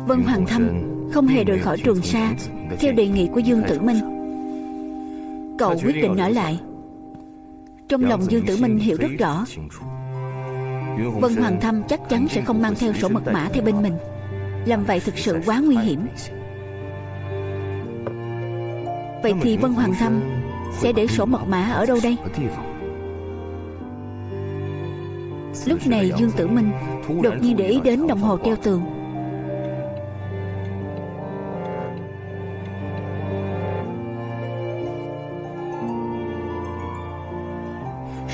Vân Hoàng Thâm không hề rời khỏi Trường Sa theo đề nghị của Dương Tử Minh. Cậu quyết định ở lại. Trong lòng Dương Tử Minh hiểu rất rõ, Vân Hoàng Thâm chắc chắn sẽ không mang theo sổ mật mã theo bên mình. Làm vậy thực sự quá nguy hiểm. Vậy thì Vân Hoàng Thâm sẽ để sổ mật mã ở đâu đây? Lúc này Dương Tử Minh đột nhiên để ý đến đồng hồ treo tường.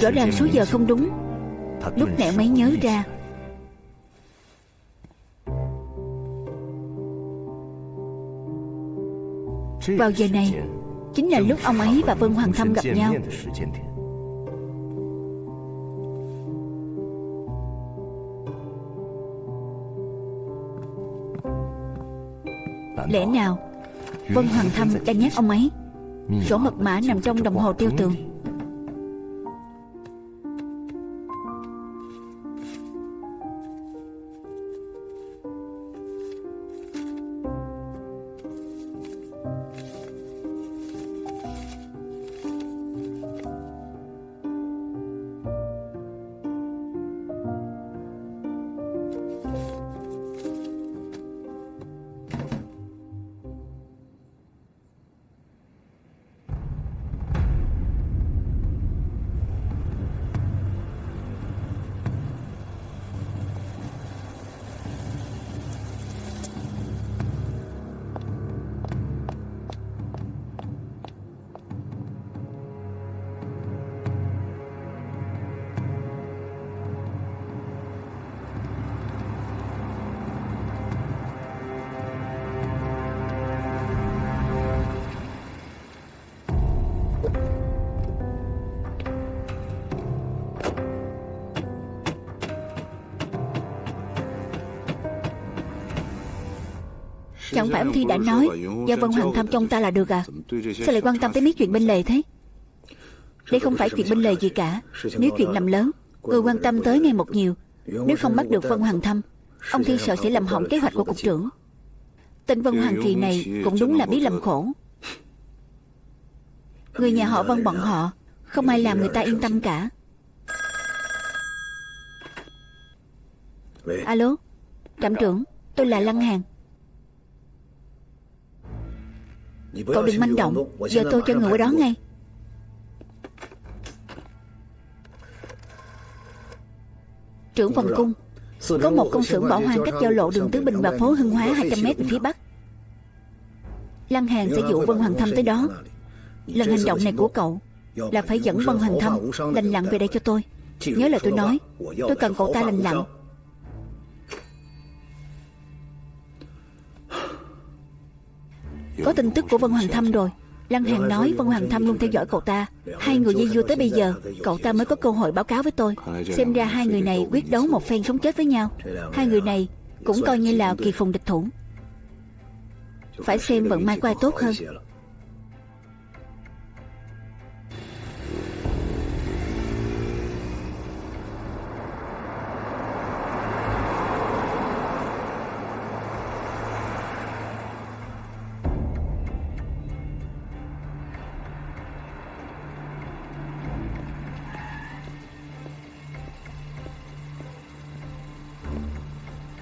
Rõ ràng số giờ không đúng. Lúc nẻo máy nhớ ra, vào giờ này chính là lúc ông ấy và Vân Hoàng Thâm gặp nhau. Lẽ nào Vân Hoàng Thâm đang nhắc ông ấy sổ mật mã nằm trong đồng hồ treo tường? Chẳng phải ông Thi đã nói do Vân Hoàng Thâm trong ta là được à? Sao lại quan tâm tới mấy chuyện bên lề thế? Đây không phải chuyện bên lề gì cả. Nếu chuyện làm lớn, người quan tâm tới ngày một nhiều. Nếu không bắt được Vân Hoàng Thâm, ông Thi sợ sẽ làm hỏng kế hoạch của cục trưởng. Tên Vân Hoàng Kỳ này cũng đúng là biết làm khổ. Người nhà họ Vân bọn họ không ai làm người ta yên tâm cả. Alo, trạm trưởng, tôi là Lăng Hàn. Cậu đừng manh động, giờ tôi cho người qua đó ngay. Trưởng phòng cung, có một công xưởng bỏ hoang cách giao lộ đường Tứ Bình và phố Hưng Hóa 200 mét về phía bắc. Lăng Hàn sẽ dụ Vân Hoàng Thâm tới đó. Lần hành động này của cậu là phải dẫn Vân Hoàng Thâm lành lặn về đây cho tôi. Nhớ lời tôi nói, tôi cần cậu ta lành lặn. Có tin tức của Vân Hoàng Thâm rồi. Lăng Hàn nói Vân Hoàng Thâm luôn theo dõi cậu ta. Hai người dây dưa tới bây giờ, cậu ta mới có cơ hội báo cáo với tôi. Xem ra hai người này quyết đấu một phen sống chết với nhau. Hai người này cũng coi như là kỳ phùng địch thủ. Phải xem vận may của ai tốt hơn.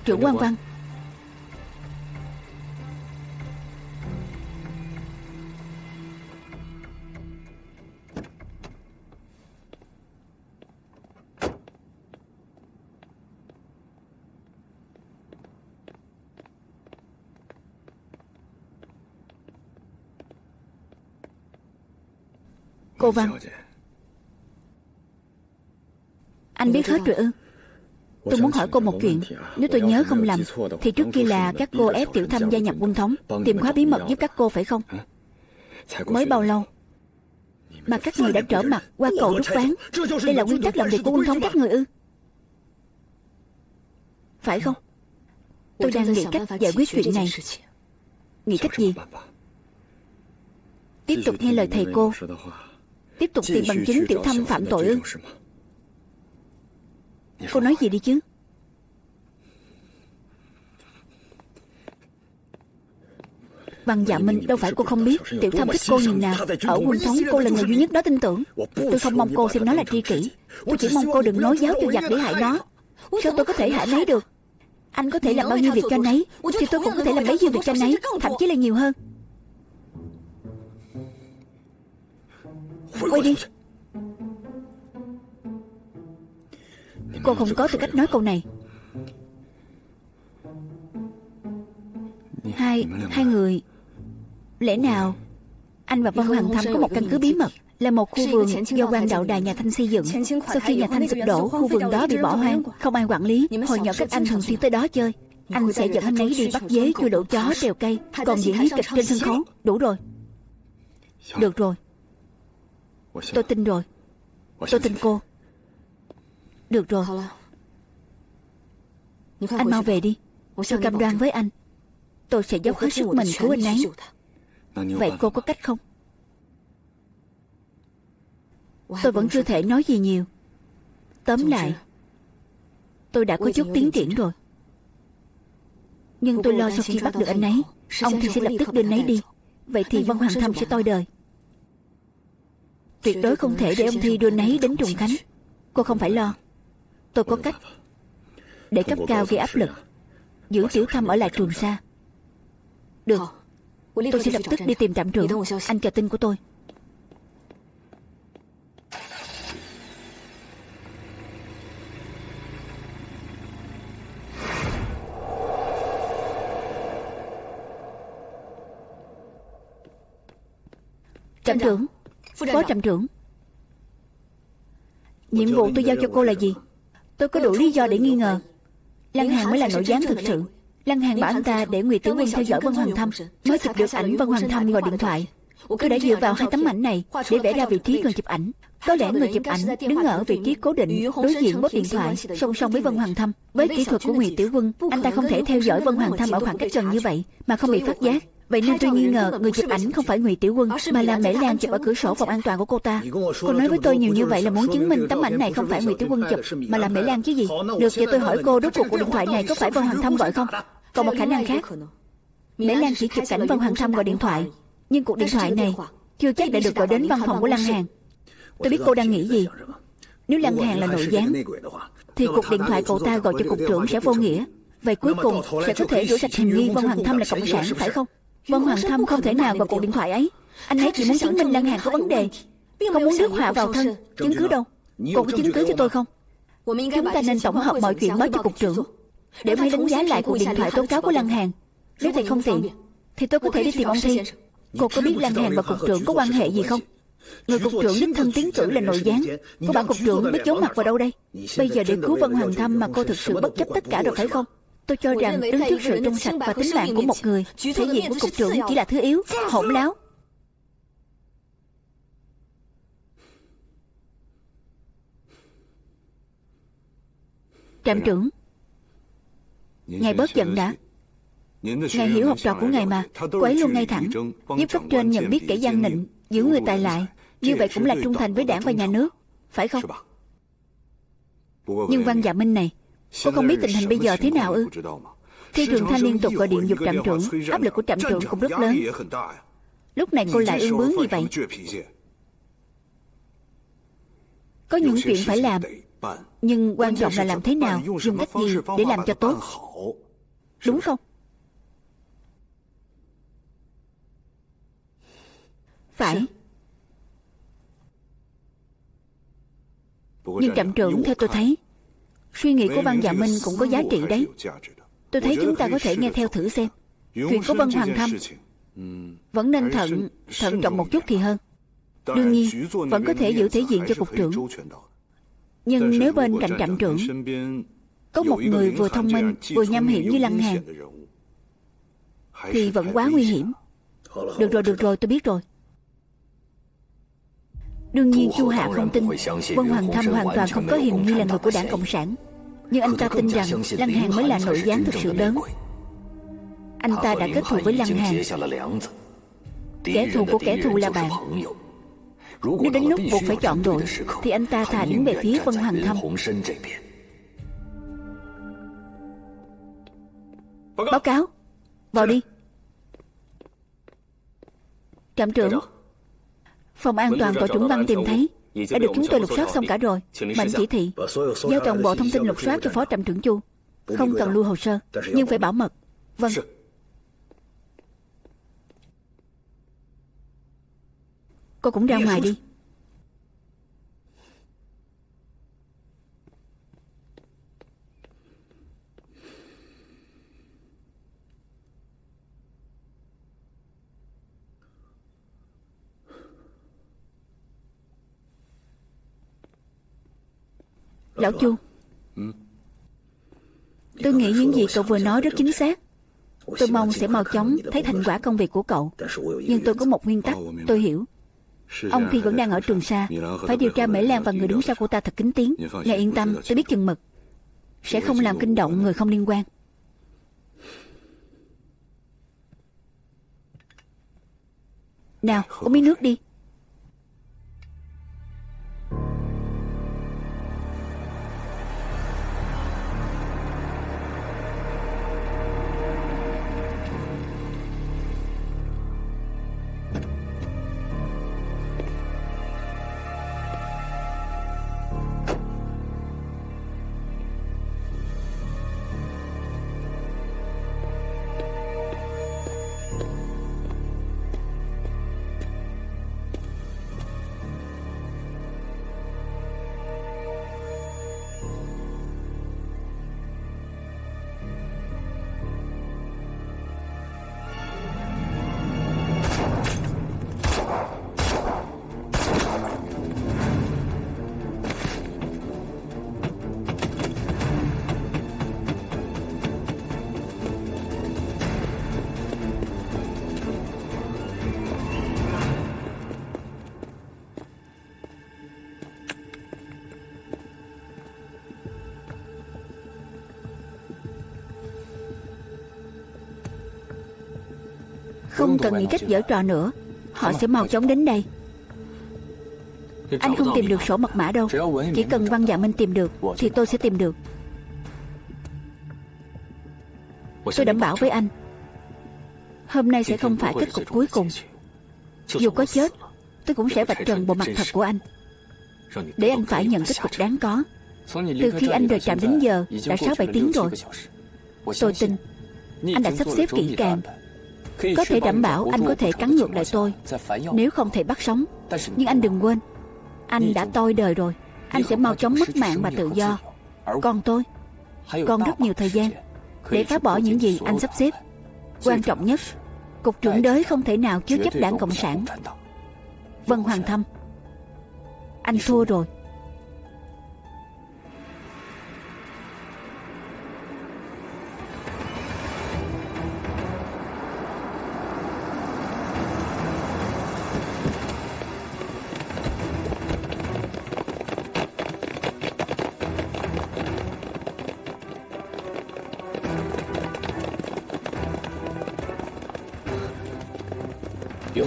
Trưởng quan Văn, cô Văn, anh biết hết rồi ư? Tôi muốn hỏi cô một chuyện. Nếu tôi nhớ không lầm thì trước kia là các cô ép Tiểu Thâm gia nhập quân thống, tìm khóa bí mật giúp các cô phải không? Mới bao lâu mà các người đã trở mặt qua cầu đúc ván? Đây là quy tắc làm việc của quân thống các người ư? Phải không? Tôi đang nghĩ cách giải quyết chuyện này. Nghĩ cách gì? Tiếp tục nghe lời thầy cô, tiếp tục tìm bằng chứng Tiểu Thâm phạm tội ư? Cô nói gì đi chứ? Văn Dạ Minh, đâu phải cô không biết Tiểu Thâm thích cô nhường nào. Ở quân thống cô là người duy nhất nó tin tưởng. Tôi không mong cô xem nó là tri kỷ. Tôi chỉ mong cô đừng nói giáo cho giặc để hại nó. Sao tôi có thể hại nấy được? Anh có thể làm bao nhiêu việc cho anh ấy thì tôi cũng có thể làm bấy nhiêu việc cho anh ấy, thậm chí là nhiều hơn. Quay đi. Cô không có tư cách nói câu này. Hai người, lẽ nào anh và Vân Hoàng Thâm có một căn cứ bí mật, là một khu vườn do quan đạo đài nhà Thanh xây dựng. Sau khi nhà Thanh sụp đổ, khu vườn đó bị bỏ hoang, không ai quản lý. Hồi nhỏ các anh thường xuyên tới đó chơi. Anh sẽ dẫn anh ấy đi bắt dế, chui lỗ chó, trèo cây, còn diễn hí kịch trên sân khấu. Đủ rồi. Được rồi. Tôi tin rồi. Tôi tin cô. Được rồi. Anh mau về đi. Tôi cam đoan với anh, tôi sẽ dốc hết sức mình cứu anh ấy. Vậy cô có cách không? Tôi vẫn chưa thể nói gì nhiều. Tóm lại, tôi đã có chút tiến triển rồi. Nhưng tôi lo sau khi bắt được anh ấy, ông thì sẽ lập tức đưa anh ấy đi. Vậy thì Vân Hoàng Thâm sẽ toi đời. Tuyệt đối không thể để ông Thi đưa anh ấy đến Trùng Khánh. Cô không phải lo. Tôi có cách. Để cấp cao gây áp lực, giữ Tiểu Thâm ở lại Trường Sa. Được. Tôi sẽ lập tức đi tìm trạm trưởng. Anh chờ tin của tôi. Trạm trưởng, phó trạm trưởng, nhiệm vụ tôi giao cho cô là gì? Tôi có đủ lý do để nghi ngờ Lăng Hàn mới là nội gián thực sự. Lăng Hàn bảo anh ta để Ngụy Tiểu Quân theo dõi Vân Hoàng Thâm, mới chụp được ảnh Vân Hoàng Thâm gọi điện thoại. Tôi đã dựa vào hai tấm ảnh này để vẽ ra vị trí người chụp ảnh. Có lẽ người chụp ảnh đứng ở vị trí cố định, đối diện bốt điện thoại, song song với Vân Hoàng Thâm. Với kỹ thuật của Ngụy Tiểu Quân, anh ta không thể theo dõi Vân Hoàng Thâm ở khoảng cách gần như vậy mà không bị phát giác. Vậy nên tôi nghi ngờ người chụp ảnh không phải Ngụy Tiểu Quân, mà là Mễ Lan chụp ở cửa sổ phòng an toàn của cô ta. Cô nói với tôi nhiều như vậy là muốn chứng minh tấm ảnh này không phải Ngụy Tiểu Quân chụp, mà là Mễ Lan chứ gì. Được, vậy tôi hỏi cô, rốt cuộc cuộc điện thoại này có phải Vân Hoàng Thâm gọi không? Còn một khả năng khác, Mễ Lan chỉ chụp cảnh Vân Hoàng Thâm gọi điện thoại, nhưng cuộc điện thoại này chưa chắc đã được gọi đến văn phòng của Lăng Hàn. Tôi biết cô đang nghĩ gì. Nếu Lăng Hàn là nội gián, thì cuộc điện thoại cậu ta gọi cho cục trưởng sẽ vô nghĩa. Vậy cuối cùng sẽ có thể rửa sạch hình nghi Vân Hoàng Thâm là cộng sản, phải không? Vân Hoàng Thâm không thể nào gọi cuộc điện thoại ấy. Anh ấy chỉ muốn chứng minh Lăng Hàn có vấn đề, không muốn rước họa vào thân. Chứng cứ đâu? Cô có chứng cứ cho tôi không? Chúng ta nên tổng hợp mọi chuyện báo cho cục trưởng, để mới đánh giá lại cuộc điện thoại tố cáo của Lăng Hàn. Nếu thầy không tiện, thì tôi có thể đi tìm ông Thi. Cô có biết Lăng Hàn và cục trưởng có quan hệ gì không? Người cục trưởng đích thân tiến cử là nội gián, cô bảo cục trưởng biết giấu mặt vào đâu đây? Bây giờ để cứu Vân Hoàng Thâm mà cô thực sự bất chấp tất cả rồi phải không? Tôi cho rằng đứng trước sự trong sạch và tính mạng của một người, thể diện của cục trưởng chỉ là thứ yếu, hỗn láo. Trạm trưởng, ngài bớt giận đã. Ngài hiểu học trò của ngài mà. Cô ấy luôn ngay thẳng, giúp cấp trên nhận biết kẻ gian nịnh, giữ người tài lại. Như vậy cũng là trung thành với đảng và nhà nước, phải không? Nhưng Văn Dạ Minh này, cô không biết tình hình bây giờ thế nào ư? Thi Trường Thanh liên tục gọi điện giục trạm trưởng, áp lực của trạm trưởng cũng rất lớn. Lúc này cô lại ương bướng như vậy. Có những chuyện phải làm, nhưng quan trọng là làm thế nào, dùng cách gì để làm cho tốt, đúng không? Phải. Nhưng trạm trưởng, theo tôi thấy, suy nghĩ của Văn Dạ Minh cũng có giá trị đấy. Tôi thấy chúng ta có thể nghe theo thử xem. Chuyện của Vân Hoàng Thâm vẫn nên thận trọng một chút thì hơn. Đương nhiên vẫn có thể giữ thể diện cho cục trưởng, nhưng nếu bên cạnh trạm trưởng có một người vừa thông minh vừa nham hiểm như Lăng Hàn thì vẫn quá nguy hiểm. Được rồi, tôi biết rồi. Đương nhiên Chu Hạ không tin Vân Hoàng Thâm hoàn toàn không có hiềm nghi là người của đảng Cộng sản, nhưng anh ta tin rằng Lăng Hàn mới là nội gián thực sự lớn. Anh ta đã kết thù với Lăng Hàn. Kẻ thù của kẻ thù là bạn. Nếu đến lúc buộc phải chọn đội thì anh ta thà đứng về phía Vân Hoàng Thâm. Báo cáo. Vào đi. Trạm trưởng, phòng an toàn của Chuẩn Văn tìm thấy, đã được chúng tôi lục soát xong cả rồi. Mệnh chỉ thị giao toàn bộ thông tin lục soát cho Phó Trạm trưởng Chu. Không cần lưu hồ sơ, nhưng phải bảo mật. Vâng. Cô cũng ra ngoài đi. Lão Chu, tôi nghĩ những gì cậu vừa nói rất chính xác. Tôi mong sẽ mau chóng thấy thành quả công việc của cậu. Nhưng tôi có một nguyên tắc, tôi hiểu. Ông Phi vẫn đang ở Trường Sa. Phải điều tra Mễ Lan và người đứng sau cô ta thật kín tiếng. Ngài yên tâm, tôi biết chừng mực. Sẽ không làm kinh động người không liên quan. Nào, uống miếng nước đi. Không cần nghĩ cách giở trò nữa. Họ sẽ mau chóng đến đây. Anh không tìm được sổ mật mã đâu. Chỉ cần Văn Dạ Minh tìm được thì tôi sẽ tìm được. Tôi đảm bảo với anh, hôm nay sẽ không phải kết cục cuối cùng. Dù có chết, tôi cũng sẽ vạch trần bộ mặt thật của anh, để anh phải nhận kết cục đáng có. Từ khi anh rời trạm đến giờ đã 6-7 tiếng rồi. Tôi tin anh đã sắp xếp kỹ càng. Có thể đảm bảo anh có thể cắn ngược lại tôi nếu không thể bắt sống. Nhưng anh đừng quên, anh đã toi đời rồi. Anh sẽ mau chóng mất mạng và tự do. Còn tôi còn rất nhiều thời gian để phá bỏ những gì anh sắp xếp. Quan trọng nhất, cục trưởng đới không thể nào chứa chấp đảng Cộng sản. Vân Hoàng Thâm, anh thua rồi.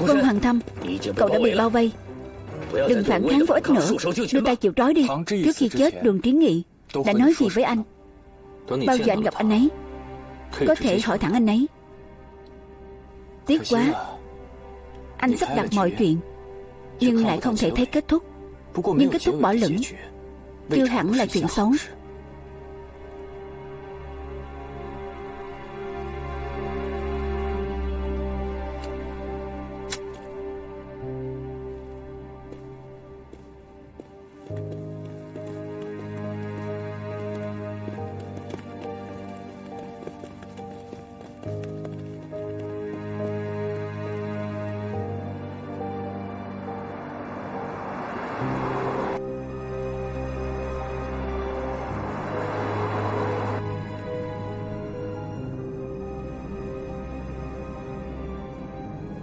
Vân Hoàng Thâm, cậu đã bị bao vây. Đừng phản kháng vô ích nữa. Đưa tay chịu trói đi. Trước khi chết, Đường Trí Nghị đã nói gì với anh? Bao giờ anh gặp anh ấy, có thể hỏi thẳng anh ấy. Tiếc quá, anh sắp đặt mọi chuyện nhưng lại không thể thấy kết thúc. Nhưng kết thúc bỏ lửng chưa hẳn là chuyện xấu.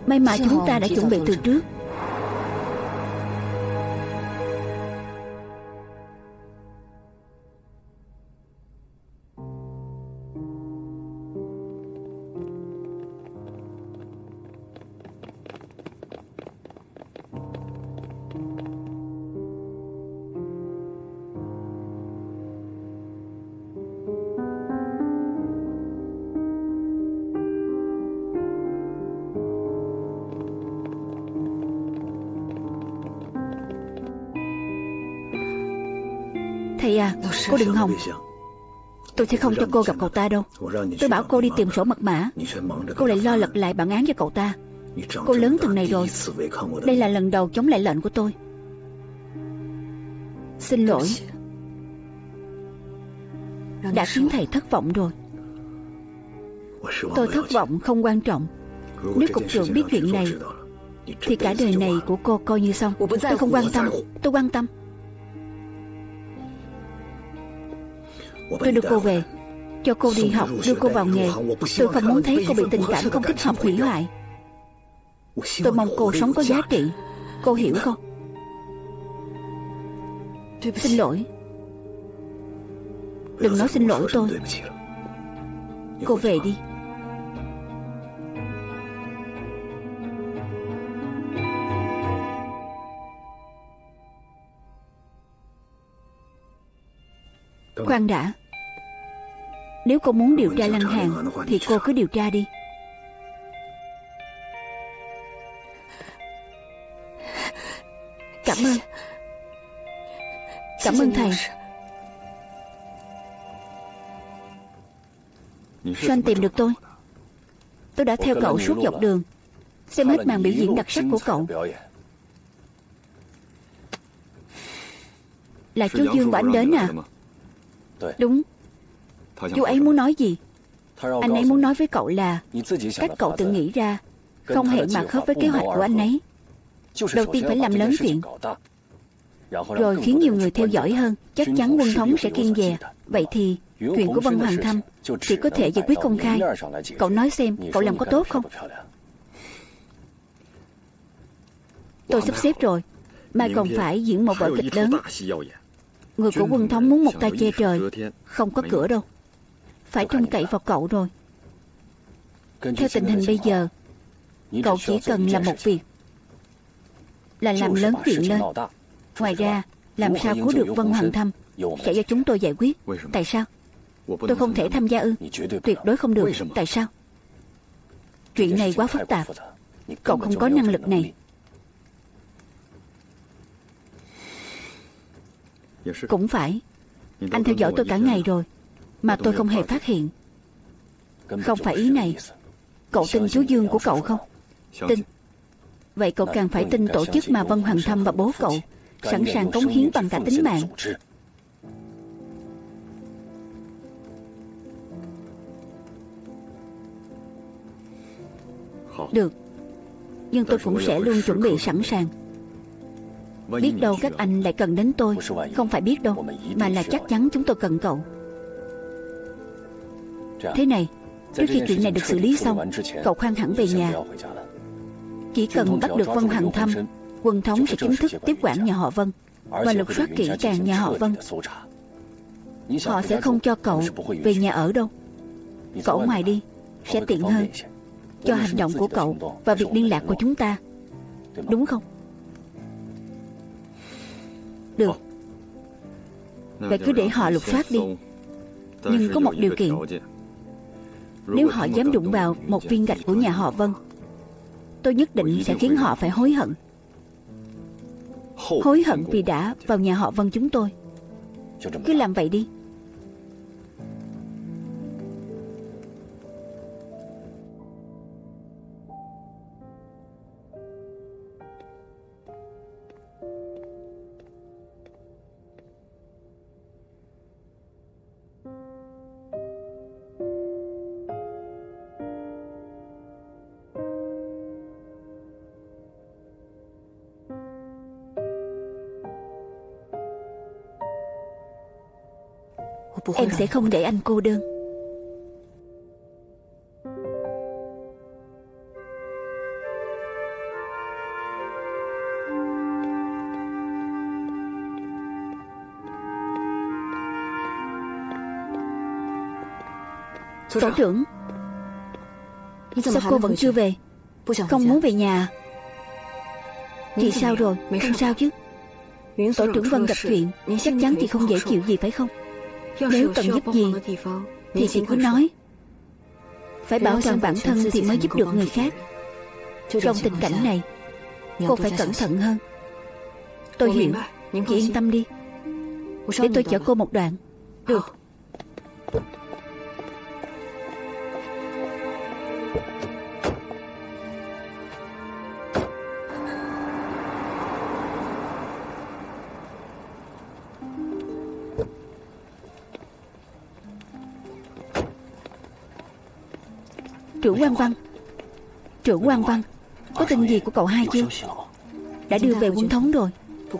May mà chúng ta đã chuẩn bị từ trước. Thầy à, cô đừng hòng. Tôi sẽ không cho cô gặp cậu ta đâu. Tôi bảo cô đi tìm sổ mật mã, cô lại lo lật lại bản án cho cậu ta. Cô lớn từng này rồi. Đây là lần đầu chống lại lệnh của tôi. Xin lỗi, đã khiến thầy thất vọng rồi. Tôi thất vọng không quan trọng. Nếu cục trưởng biết chuyện này thì cả đời này của cô coi như xong. Tôi không quan tâm. Tôi quan tâm. Tôi đưa cô về, cho cô đi học, đưa cô vào nghề. Tôi không muốn thấy cô bị tình cảm không thích hợp hủy hoại. Tôi mong cô sống có giá trị. Cô hiểu không? Xin lỗi. Đừng nói xin lỗi tôi. Cô về đi. Khoan đã. Nếu cô muốn điều tra Lăng Hàn thì cô cứ điều tra đi. Cảm ơn. Cảm ơn thầy. Sao anh tìm được tôi? Tôi đã theo cậu suốt dọc đường, xem hết màn biểu diễn đặc sắc của cậu. Là chú Dương bảo anh đến à? Đúng. Chú ấy muốn nói gì? Anh ấy muốn nói với cậu là cách cậu tự nghĩ ra không hề mà khớp với kế hoạch của anh ấy. Đầu tiên phải làm lớn chuyện, rồi khiến nhiều người theo dõi hơn. Chắc chắn Quân Thống sẽ kiêng dè. Vậy thì chuyện của Vân Hoàng Thâm chỉ có thể giải quyết công khai. Cậu nói xem cậu làm có tốt không? Tôi sắp xếp rồi. Mai còn phải diễn một vở kịch lớn. Người của Quân Thống muốn một tay che trời, không có cửa đâu. Phải trông cậy vào cậu rồi. Theo tình hình bây giờ, cậu chỉ cần làm một việc, là làm lớn chuyện lên. Ngoài ra, làm sao cứu được Vân Hoàng Thâm sẽ do chúng tôi giải quyết. Tại sao? Tôi không thể tham gia ư? Tuyệt đối không được. Tại sao? Chuyện này quá phức tạp. Cậu không có năng lực này. Cũng phải. Anh theo dõi tôi cả ngày rồi mà tôi không hề phát hiện. Không phải ý này. Cậu tin chú Dương của cậu không? Tin. Vậy cậu càng phải tin tổ chức mà Vân Hoàng Thâm và bố cậu sẵn sàng cống hiến bằng cả tính mạng. Được. Nhưng tôi cũng sẽ luôn chuẩn bị sẵn sàng. Biết đâu các anh lại cần đến tôi. Không phải biết đâu, mà là chắc chắn chúng tôi cần cậu. Thế này, trước khi chuyện này được xử lý xong, cậu khoan hẳn về nhà. Chỉ cần bắt được Vân Hoàng Thâm, Quân Thống sẽ chính thức tiếp quản nhà họ Vân và lục soát kỹ càng nhà họ Vân. Họ sẽ không cho cậu về nhà ở đâu. Cậu ở ngoài đi sẽ tiện hơn cho hành động của cậu và việc liên lạc của chúng ta. Đúng không? Được. Vậy cứ để họ lục soát đi. Nhưng có một điều kiện. Nếu họ dám đụng vào một viên gạch của nhà họ Vân, tôi nhất định sẽ khiến họ phải hối hận. Hối hận vì đã vào nhà họ Vân chúng tôi. Cứ làm vậy đi. Em sẽ không để anh cô đơn. Tổ trưởng, sao cô vẫn chưa về? Không muốn về nhà? Chị sao rồi? Không sao chứ? Tổ trưởng Vân gặp chuyện, chắc chắn chị không dễ chịu gì phải không? Nếu cần giúp gì thì chị cứ nói. Phải bảo toàn bản thân thì mới giúp được người khác. Trong tình cảnh này, cô phải cẩn thận hơn. Tôi hiểu. Chị yên tâm đi. Để tôi chở cô một đoạn. Được. Trưởng quan Văn. Trưởng quan Văn, có tin gì của cậu hai chưa? Đã đưa về quân thống rồi.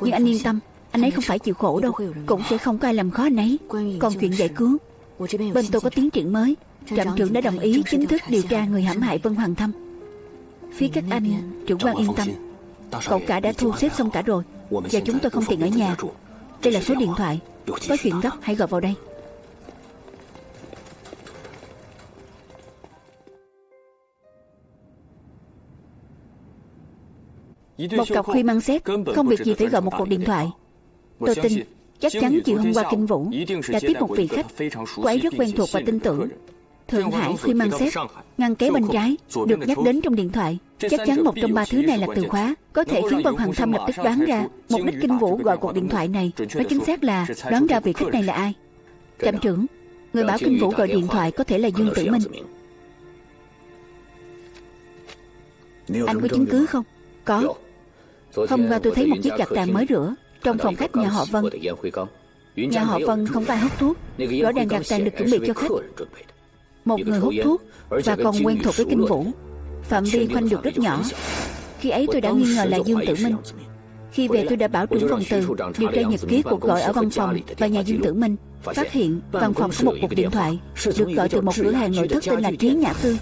Nhưng anh yên tâm, anh ấy không phải chịu khổ đâu. Cũng sẽ không có ai làm khó anh ấy. Còn chuyện giải cứu, bên tôi có tiến triển mới. Trạm trưởng đã đồng ý chính thức điều tra người hãm hại Vân Hoàng Thâm. Phía các anh, trưởng quan yên tâm, cậu cả đã thu xếp xong cả rồi. Và chúng tôi không tiện ở nhà. Đây là số điện thoại. Có chuyện gấp hãy gọi vào đây. Một cặp khuy mang xét, không việc gì phải gọi một cuộc điện thoại. Tôi tin chắc chắn chiều hôm qua Kinh Vũ đã tiếp một vị khách. Cô ấy rất quen thuộc và tin tưởng. Thượng Hải khuy mang xét, ngăn kế bên trái được nhắc đến trong điện thoại. Chắc chắn một trong ba thứ này là từ khóa có thể khiến Vân Hoàng Thâm lập tức đoán ra mục đích Kinh Vũ gọi cuộc điện thoại này. Nói chính xác là đoán ra vị khách này là ai. Trạm trưởng, người bảo Kinh Vũ gọi điện thoại có thể là Dương Tử Minh. Anh có chứng cứ không? Có. Hôm qua tôi thấy một chiếc gạt tàn mới rửa trong phòng khách nhà họ Vân. Nhà họ Vân không có ai hút thuốc. Rõ ràng gạt tàn được chuẩn bị cho khách. Một người hút thuốc và còn quen thuộc với Kinh Vũ. Phạm vi khoanh được rất nhỏ. Khi ấy tôi đã nghi ngờ là Dương Tử Minh. Khi về tôi đã bảo trưởng phòng Từ điều tra nhật ký cuộc gọi ở văn phòng và nhà Dương Tử Minh. Phát hiện văn phòng có một cuộc điện thoại được gọi từ một cửa hàng nội thất tên là Trí Nhã Tư.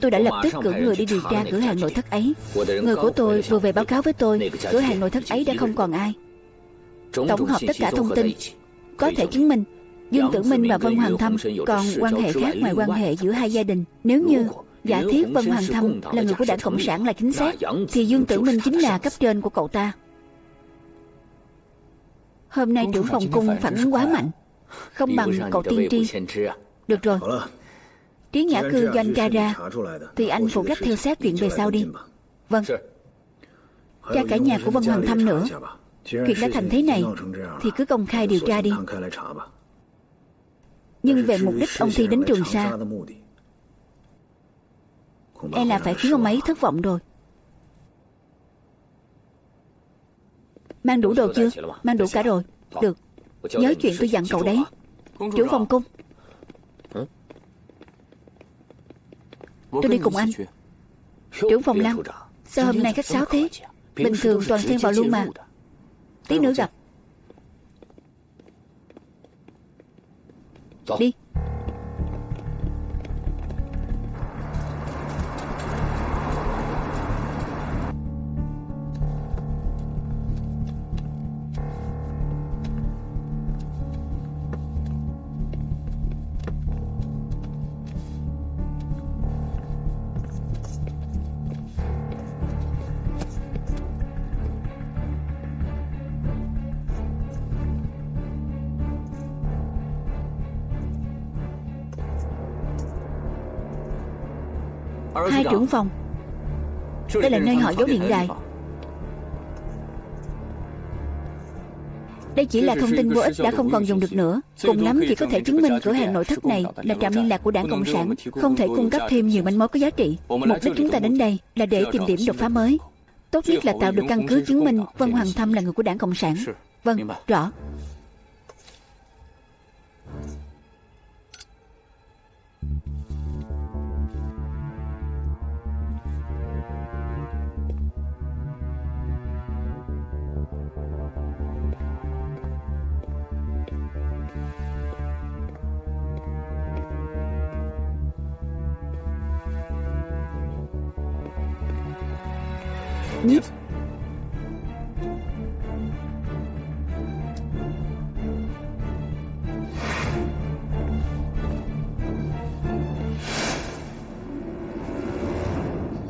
Tôi đã lập tức cử người đi điều tra cửa hàng nội thất ấy. Người của tôi vừa về báo cáo với tôi cửa hàng nội thất ấy đã không còn ai. Tổng hợp tất cả thông tin có thể chứng minh Dương Tử Minh và Vân Hoàng Thâm còn quan hệ khác ngoài quan hệ giữa hai gia đình. Nếu như giả thiết Vân Hoàng Thâm là người của Đảng Cộng sản là chính xác, thì Dương Tử Minh chính là cấp trên của cậu ta. Hôm nay trưởng phòng cung phản ứng quá mạnh, không bằng cậu tiên tri. Được rồi, Trí Nhã Cư do anh tra ra thì anh phụ trách theo sát chuyện về sau đi. Vâng. Tra cả nhà của Vân Hoàng Thâm nữa. Chuyện đã thành thế này thì cứ công khai điều tra đi. Nhưng về mục đích ông Thi đến Trường Sa, e là phải khiến ông ấy thất vọng rồi. Mang đủ đồ chưa? Mang đủ cả rồi. Được. Nhớ chuyện tôi dặn cậu đấy. Trưởng phòng cung, tôi đi cùng anh. Trưởng phòng Lăng, sao hôm nay khách sáo thế? Bình thường toàn xen vào luôn mà. Tí nữa gặp. Đi. Hai trưởng phòng, đây là nơi họ giấu điện đài. Đây chỉ là thông tin vô ích đã không còn dùng được nữa. Cùng lắm chỉ có thể chứng minh cửa hàng nội thất này là trạm liên lạc của Đảng Cộng sản, không thể cung cấp thêm nhiều manh mối có giá trị. Mục đích chúng ta đến đây là để tìm điểm đột phá mới. Tốt nhất là tạo được căn cứ chứng minh Vân Hoàng Thâm là người của Đảng Cộng sản. Vâng, rõ. Nhíp.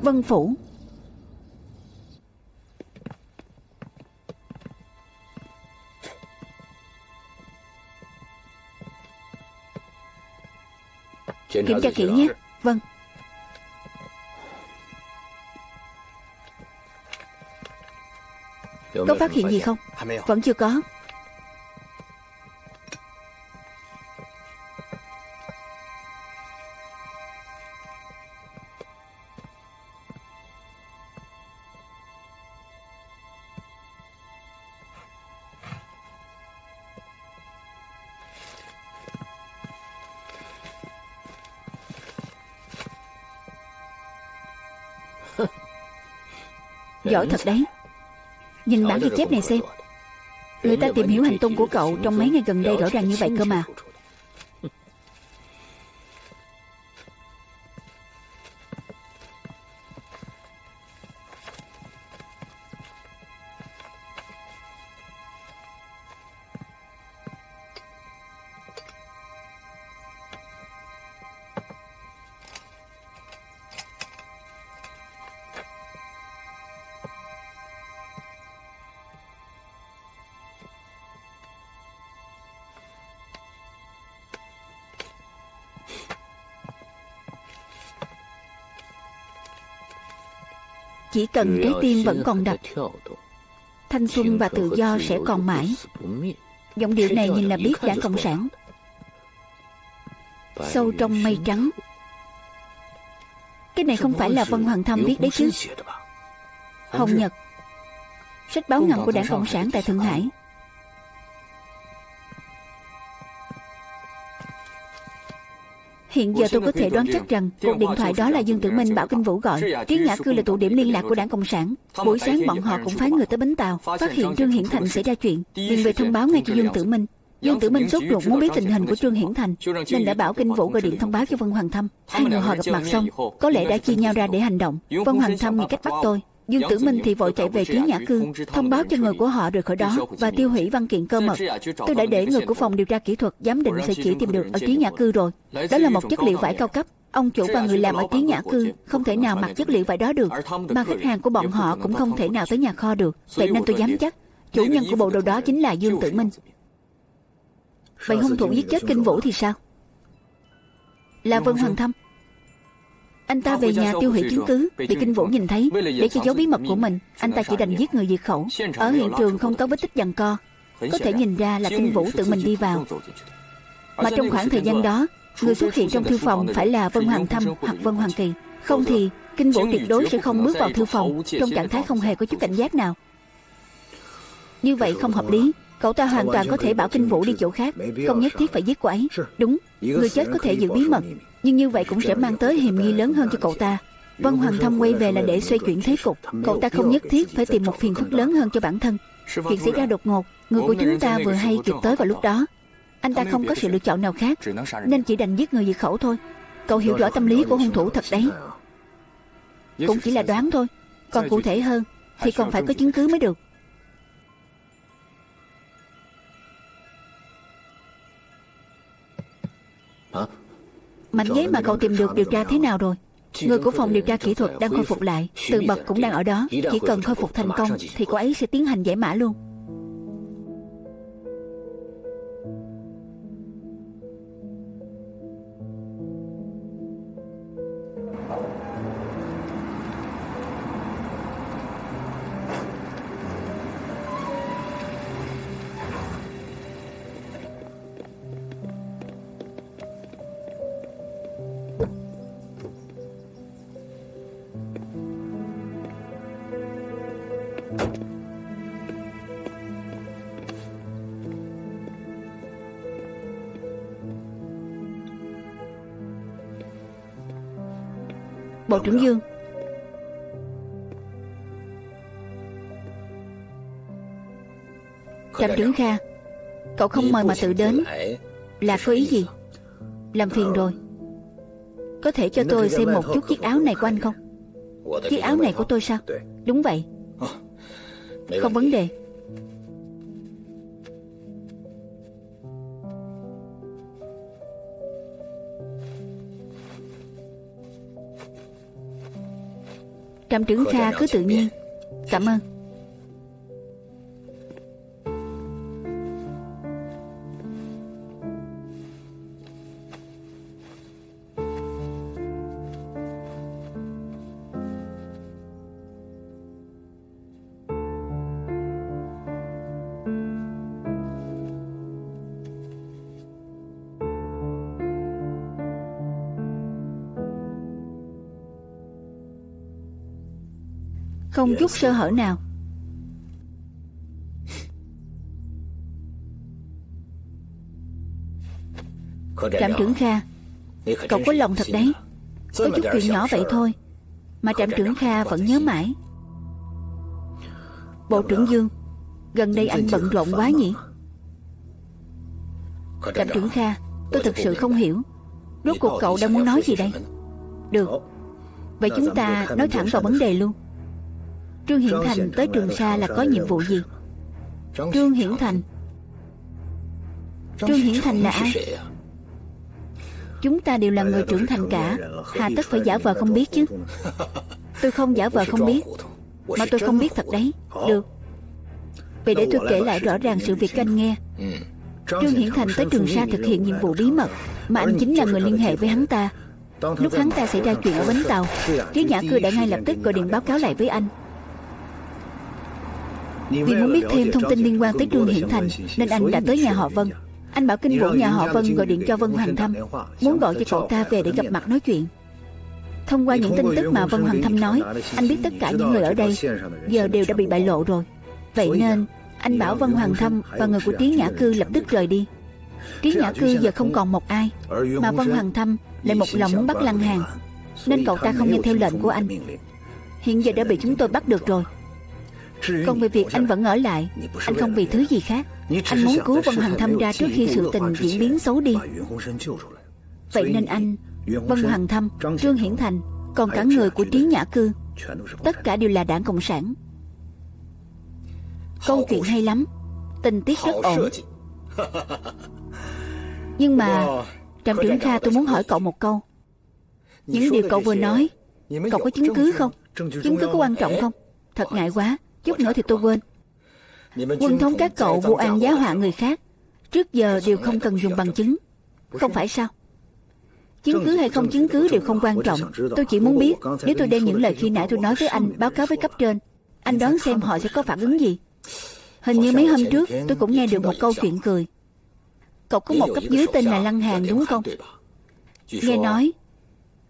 Vân Phủ. Kiểm tra kỹ nhé. Vâng. Có phát hiện gì không? Vẫn chưa có. Giỏi thật đấy. Nhìn bản ghi chép này xem. Người ta tìm hiểu hành tung của cậu trong mấy ngày gần đây rõ ràng như vậy cơ mà. Chỉ cần trái tim vẫn còn đập, thanh xuân và tự do sẽ còn mãi. Giọng điệu này nhìn là biết Đảng Cộng sản. Sâu trong mây trắng. Cái này không phải là Vân Hoàng Thâm viết đấy chứ? Hồng Nhật, sách báo ngầm của Đảng Cộng sản tại Thượng Hải. Hiện giờ tôi có thể đoán chắc rằng cuộc điện thoại đó là Dương Tử Minh bảo Kinh Vũ gọi. Trí Nhã Cư là tụ điểm liên lạc của Đảng Cộng sản. Buổi sáng bọn họ cũng phái người tới bến tàu, phát hiện Trương Hiển Thành xảy ra chuyện, liền về thông báo ngay cho Dương Tử Minh. Dương Tử Minh sốt ruột muốn biết tình hình của Trương Hiển Thành, nên đã bảo Kinh Vũ gọi điện thông báo cho Vân Hoàng Thâm. Hai người họ gặp mặt xong, có lẽ đã chia nhau ra để hành động. Vân Hoàng Thâm nghĩ cách bắt tôi. Dương Tử Minh thì vội chạy về Trí Nhã Cư, thông báo cho người của họ rời khỏi đó và tiêu hủy văn kiện cơ mật. Tôi đã để người của phòng điều tra kỹ thuật giám định sợi chỉ tìm được ở Trí Nhã Cư rồi. Đó là một chất liệu vải cao cấp. Ông chủ và người làm ở Trí Nhã Cư không thể nào mặc chất liệu vải đó được, mà khách hàng của bọn họ cũng không thể nào tới nhà kho được. Vậy nên tôi dám chắc chủ nhân của bộ đồ đó chính là Dương Tử Minh. Vậy hung thủ giết chết Kinh Vũ thì sao? Là Vân Hoàng Thâm. Anh ta về nhà tiêu hủy chứng cứ, bị Kinh Vũ nhìn thấy. Để che giấu bí mật của mình, anh ta chỉ đành giết người diệt khẩu. Ở hiện trường không có vết tích giằng co, có thể nhìn ra là Kinh Vũ tự mình đi vào. Mà trong khoảng thời gian đó, người xuất hiện trong thư phòng phải là Vân Hoàng Thâm hoặc Vân Hoàng Kỳ. Không thì Kinh Vũ tuyệt đối sẽ không bước vào thư phòng trong trạng thái không hề có chút cảnh giác nào. Như vậy không hợp lý. Cậu ta hoàn toàn có thể bảo Kinh Vũ đi chỗ khác, không nhất thiết phải giết cô ấy. Đúng, người chết có thể giữ bí mật, nhưng như vậy cũng sẽ mang tới hiểm nghi lớn hơn cho cậu ta. Vân Hoàng Thâm quay về là để xoay chuyển thế cục. Cậu ta không nhất thiết phải tìm một phiền phức lớn hơn cho bản thân. Chuyện xảy ra đột ngột, người của chúng ta vừa hay kịp tới vào lúc đó. Anh ta không có sự lựa chọn nào khác, nên chỉ đành giết người diệt khẩu thôi. Cậu hiểu rõ tâm lý của hung thủ thật đấy. Cũng chỉ là đoán thôi, còn cụ thể hơn thì còn phải có chứng cứ mới được. Mảnh giấy mà cậu tìm được điều tra thế nào rồi? Người của phòng điều tra kỹ thuật đang khôi phục lại. Từ Bật cũng đang ở đó. Chỉ cần khôi phục thành công thì cô ấy sẽ tiến hành giải mã luôn. Bộ trưởng Dương, trạm trưởng Kha, cậu không mời mà tự đến là có ý gì? Làm phiền rồi. Có thể cho tôi xem một chút chiếc áo này của anh không? Chiếc áo này của tôi sao? Đúng vậy. Không vấn đề. Trạm trưởng Kha cứ tự nhiên. Cảm ơn. Không chút sơ hở nào. Trạm trưởng Kha, cậu có lòng thật đấy. Có chút chuyện nhỏ vậy thôi mà trạm trưởng Kha vẫn nhớ mãi. Bộ trưởng Dương, gần đây anh bận rộn quá nhỉ? Trạm trưởng Kha, tôi thật sự không hiểu, rốt cuộc cậu đang muốn nói gì đây? Được, vậy chúng ta nói thẳng vào vấn đề luôn. Trương Hiển Thành tới Trường Sa là có nhiệm vụ gì? Trương Hiển Thành? Trương Hiển Thành là ai? Chúng ta đều là người trưởng thành cả, hà tất phải giả vờ không biết chứ? Tôi không giả vờ không biết, mà tôi không biết thật đấy. Được, vậy để tôi kể lại rõ ràng sự việc cho anh nghe. Trương Hiển Thành tới Trường Sa thực hiện nhiệm vụ bí mật, mà anh chính là người liên hệ với hắn ta. Lúc hắn ta xảy ra chuyện ở bến tàu, Trí Nhã Cư đã ngay lập tức gọi điện báo cáo lại với anh. Vì muốn biết thêm thông tin liên quan tới Trương Hiển Thành, nên anh đã tới nhà họ Vân. Anh bảo kinh vũ nhà họ Vân gọi điện cho Vân Hoàng Thâm, muốn gọi cho cậu ta về để gặp mặt nói chuyện. Thông qua những tin tức mà Vân Hoàng Thâm nói, anh biết tất cả những người ở đây giờ đều đã bị bại lộ rồi. Vậy nên anh bảo Vân Hoàng Thâm và người của Trí Nhã Cư lập tức rời đi. Trí Nhã Cư giờ không còn một ai, mà Vân Hoàng Thâm lại một lòng muốn bắt Lăng Hàn, nên cậu ta không nghe theo lệnh của anh. Hiện giờ đã bị chúng tôi bắt được rồi. Còn về việc anh vẫn ở lại, anh không vì thứ gì khác. Anh muốn cứu Vân Hoàng Thâm ra trước khi sự tình diễn biến xấu đi. Vậy nên anh, Vân Hoàng Thâm, Trương Hiển Thành, còn cả người của Trí Nhã Cư, tất cả đều là đảng Cộng sản. Câu chuyện hay lắm, tình tiết rất ổn. Nhưng mà Trạm trưởng Kha, tôi muốn hỏi cậu một câu. Những điều cậu vừa nói, cậu có chứng cứ không? Chứng cứ có quan trọng không? Thật ngại quá, chút nữa thì tôi quên. Quân thống các cậu vụ an giá họa người khác, trước giờ đều không cần dùng bằng chứng, không phải sao? Chứng cứ hay không chứng cứ đều không quan trọng. Tôi chỉ muốn biết, nếu tôi đem những lời khi nãy tôi nói với anh báo cáo với cấp trên, anh đoán xem họ sẽ có phản ứng gì? Hình như mấy hôm trước tôi cũng nghe được một câu chuyện cười. Cậu có một cấp dưới tên là Lăng Hàn đúng không? Nghe nói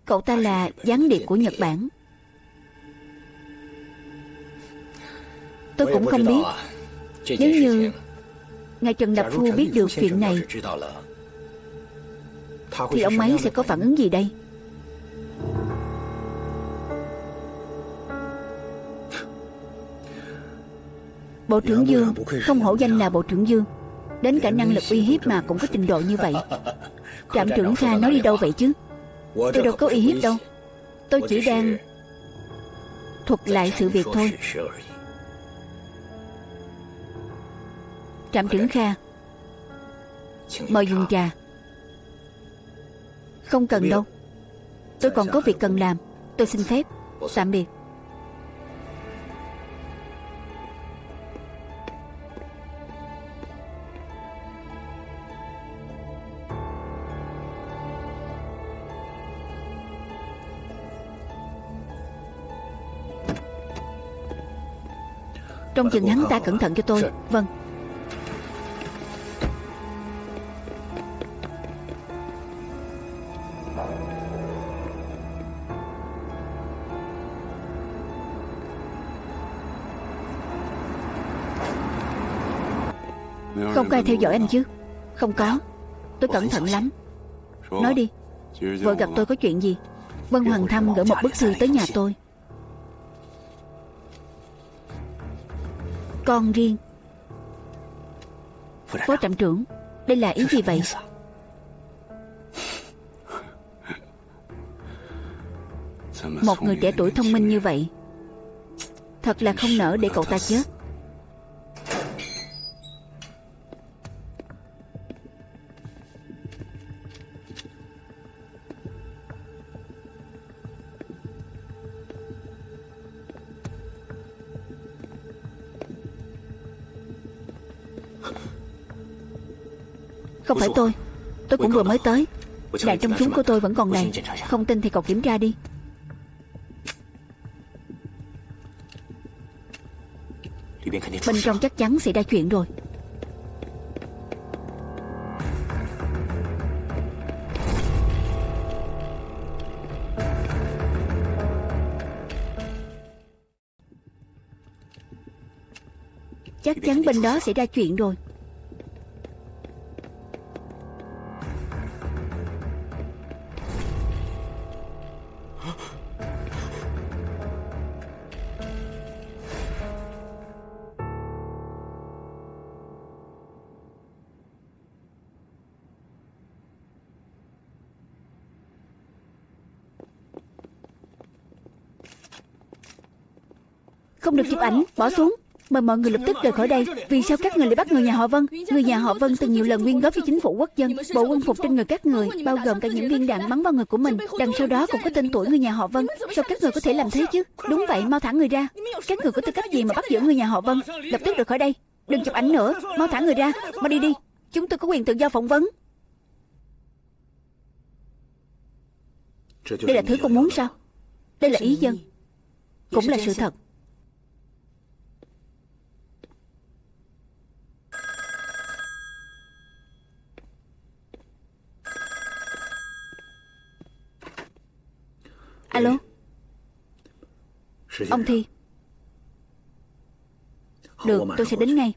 cậu ta là gián điệp của Nhật Bản. Tôi cũng không biết. Nếu như ngài Trần Đạp Phu biết được chuyện này, thì ông ấy sẽ có phản ứng gì đây? Bộ trưởng Dương không hổ danh là Bộ trưởng Dương, đến cả năng lực uy hiếp mà cũng có trình độ như vậy. Trạm trưởng Kha nói đi đâu vậy chứ? Tôi đâu có uy hiếp đâu. Tôi chỉ đang thuật lại sự việc thôi. Trạm trưởng Kha, mời dùng trà. Không cần đâu, tôi còn có việc cần làm. Tôi xin phép, tạm biệt. Trông chừng hắn ta cẩn thận cho tôi. Vâng. Không có ai theo dõi anh chứ? Không có. Tôi cẩn thận lắm. Nói đi, vợ gặp tôi có chuyện gì? Vân Hoàng Thâm gửi một bức thư tới nhà tôi. Con riêng. Phó trạm trưởng, đây là ý gì vậy? Một người trẻ tuổi thông minh như vậy, thật là không nỡ để cậu ta chết. Không phải tôi cũng vừa mới tới. Đạn trong súng của tôi vẫn còn đầy. Không tin thì cậu kiểm tra đi. Bên trong chắc chắn xảy ra chuyện rồi. Chắc chắn bên đó xảy ra chuyện rồi. Không được chụp ảnh, bỏ xuống. Mời mọi người lập tức rời khỏi đây. Vì sao các người lại bắt người nhà họ Vân? Người nhà họ Vân từng nhiều lần quyên góp cho chính phủ quốc dân. Bộ quân phục trên người các người bao gồm cả những viên đạn bắn vào người của mình, đằng sau đó cũng có tên tuổi người nhà họ Vân. Sao các người có thể làm thế chứ? Đúng vậy, mau thả người ra. Các người có tư cách gì mà bắt giữ người nhà họ Vân? Lập tức rời khỏi đây. Đừng chụp ảnh nữa. Mau thả người ra. Mau đi đi. Chúng tôi có quyền tự do phỏng vấn. Đây là thứ con muốn sao? Đây là ý dân, cũng là sự thật. Alo. Ông Thi. Được, tôi sẽ đến ngay.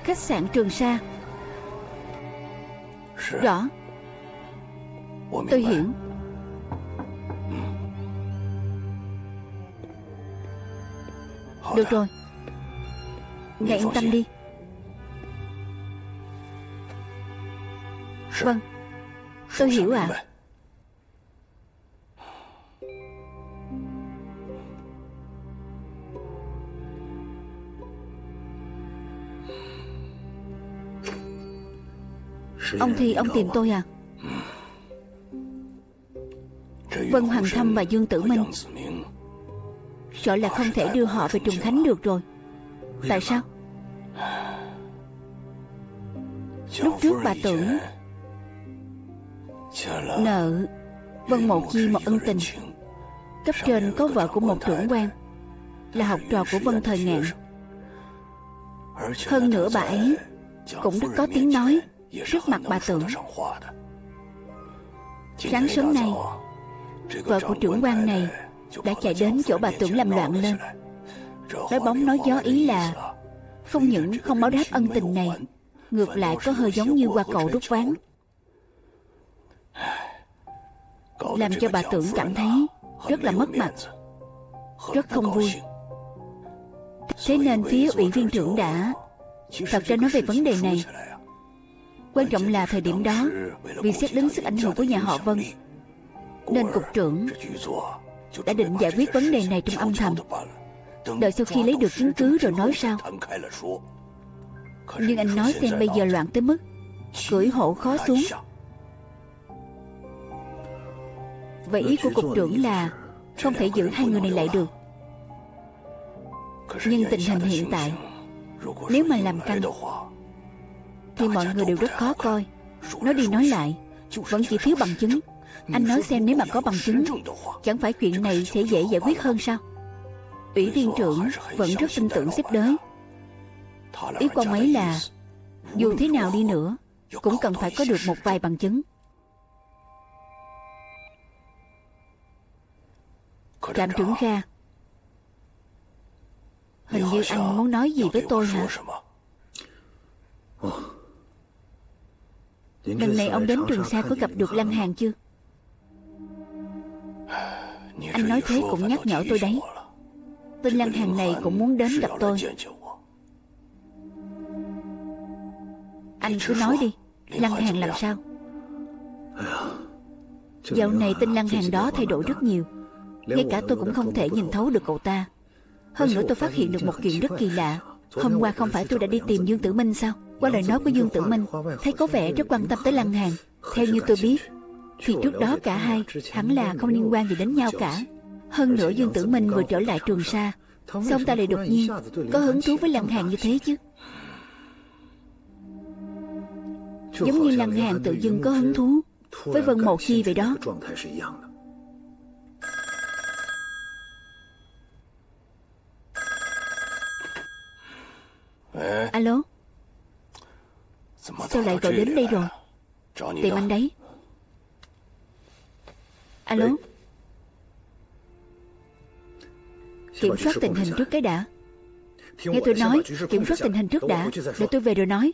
Khách sạn Trường Sa. Rõ. Tôi hiểu. Được rồi. Ngài yên tâm đi. Vâng, tôi hiểu ạ. Ông Thi, ông tìm tôi à? Vân Hoàng Thâm và Dương Tử Minh sợ là không thể đưa họ về Trùng Khánh được rồi. Tại sao? Lúc trước bà tưởng nợ Vân Mộ Chi một ân tình. Cấp trên có vợ của một trưởng quan, là học trò của Vân Thời Ngạn. Hơn nữa bà ấy cũng rất có tiếng nói trước mặt bà tưởng. Sáng sớm nay, vợ của trưởng quan này đã chạy đến chỗ bà tưởng làm loạn lên, nói bóng nói gió, ý là không những không báo đáp ân tình này, ngược lại có hơi giống như hoa cậu đúc ván, làm cho bà tưởng cảm thấy rất là mất mặt, rất không vui. Thế nên phía ủy viên trưởng đã thật ra nói về vấn đề này. Quan trọng là thời điểm đó, vì xét đến sức ảnh hưởng của nhà họ Vân, nên cục trưởng đã định giải quyết vấn đề này trong âm thầm, đợi sau khi lấy được chứng cứ rồi nói sao. Nhưng anh nói xem bây giờ loạn tới mức cưỡi hổ khó xuống. Vậy ý của cục trưởng là không thể giữ hai người này lại được. Nhưng tình hình hiện tại, nếu mà làm căng thì mọi người đều rất khó coi. Nói đi nói lại vẫn chỉ thiếu bằng chứng. Anh nói xem, nếu mà có bằng chứng, chẳng phải chuyện này sẽ dễ giải quyết hơn sao? Ủy viên trưởng vẫn rất tin tưởng xếp đới. Ý của ông ấy là dù thế nào đi nữa cũng cần phải có được một vài bằng chứng. Trạm trưởng Kha, hình như anh muốn nói gì với tôi hả? Lần này ông đến Trường Sa có gặp được Lăng Hàn chưa? Anh nói thế cũng nhắc nhở tôi đấy. Tên Lăng Hàn này cũng muốn đến gặp tôi. Anh cứ nói đi, Lăng Hàn làm sao? Dạo này tên Lăng Hàn đó thay đổi rất nhiều, ngay cả tôi cũng không thể nhìn thấu được cậu ta. Hơn nữa tôi phát hiện được một chuyện rất kỳ lạ. Hôm qua không phải tôi đã đi tìm Dương Tử Minh sao? Qua lời nói của Dương Tử Minh, thấy có vẻ rất quan tâm tới Lăng Hàn. Theo như tôi biết thì trước đó cả hai hẳn là không liên quan gì đến nhau cả. Hơn nữa Dương Tử Minh vừa trở lại Trường Sa, sao ông ta lại đột nhiên có hứng thú với Lăng Hàn như thế chứ? Giống như Lăng Hàn tự dưng có hứng thú với Vân Mộ Chi vậy đó. Alo. Sao lại gọi đến đây rồi? Tìm anh đấy. Alo. Kiểm soát tình hình trước cái đã. Nghe tôi nói, kiểm soát tình hình trước đã, để tôi về rồi nói.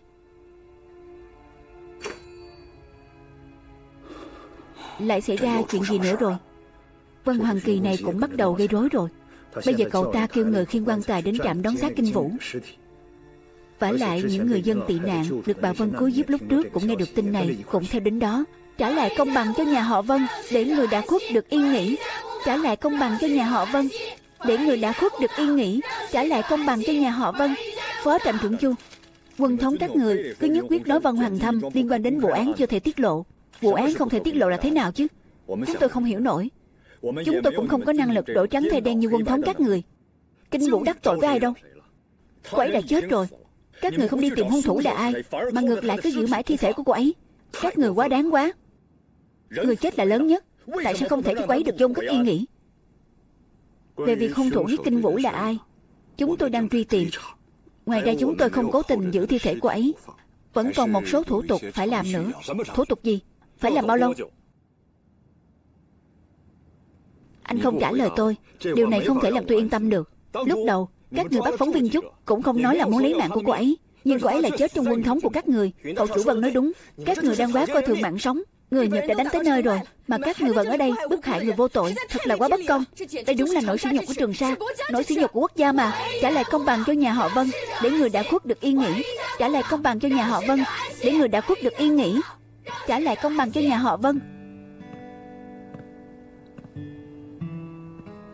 Lại xảy ra chuyện gì nữa rồi? Vân Hoàng Kỳ này cũng bắt đầu gây rối rồi. Bây giờ cậu ta kêu người khiêng quan tài đến trạm đón xác Kinh Vũ. Vả lại những người dân tị nạn được bà Vân cứu giúp lúc trước cũng nghe được tin này, cũng theo đến đó. Trả lại công bằng cho nhà họ Vân, để người đã khuất được yên nghỉ. Trả lại công bằng cho nhà họ Vân, để người đã khuất được yên nghỉ. Trả lại công bằng cho nhà họ Vân. Phó trạm trưởng Chu, Quân thống các người cứ nhất quyết nói Vân Hoàng Thâm liên quan đến vụ án chưa thể tiết lộ. Vụ án không thể tiết lộ là thế nào chứ? Chúng tôi không hiểu nổi. Chúng tôi cũng không có năng lực đổi trắng thay đen như Quân thống các người. Kinh Vũ đắc tội với ai đâu. Cô ấy đã chết rồi. Các người không đi tìm hung thủ là ai, mà ngược lại cứ giữ mãi thi thể của cô ấy. Các người quá đáng quá. Người chết là lớn nhất, tại sao không thể cho cô ấy được chôn cất yên nghỉ? Về việc hung thủ giết Kinh Vũ là ai, chúng tôi đang truy tìm. Ngoài ra chúng tôi không cố tình giữ thi thể cô ấy. Vẫn còn một số thủ tục phải làm nữa. Thủ tục gì? Phải làm bao lâu? Anh không trả lời tôi. Điều này không thể làm tôi yên tâm được. Lúc đầu các người bắt phóng viên Trúc cũng không nói là muốn lấy mạng của cô ấy, nhưng cô ấy lại chết trong quân thống của các người. Cậu chủ Vân nói đúng. Các người đang quá coi thường mạng sống. Người Nhật đã đánh tới nơi rồi, mà các người vẫn ở đây bức hại người vô tội. Thật là quá bất công. Đây đúng là nỗi sỉ nhục của Trường Sa, nỗi sỉ nhục của quốc gia mà. Trả lại công bằng cho nhà họ Vân, để người đã khuất được yên nghỉ. Trả lại công bằng cho nhà họ Vân, để người đã khuất được yên nghỉ. Trả lại công bằng cho nhà họ Vân.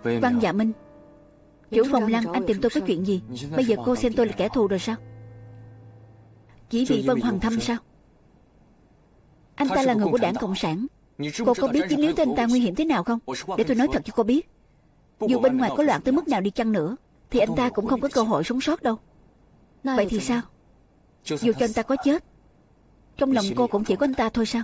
Văn Dạ Minh, chủ phòng Lăng, anh tìm tôi có chuyện gì? Bây giờ cô xem tôi là kẻ thù rồi sao? Chỉ vì Vân Hoàng Thâm sao? Anh ta là người của Đảng Cộng sản. Cô có biết chứ nếu tên ta nguy hiểm thế nào không? Để tôi nói thật cho cô biết. Dù bên ngoài có loạn tới mức nào đi chăng nữa, thì anh ta cũng không có cơ hội sống sót đâu. Vậy thì sao? Dù cho anh ta có chết, trong lòng cô cũng chỉ có anh ta thôi sao?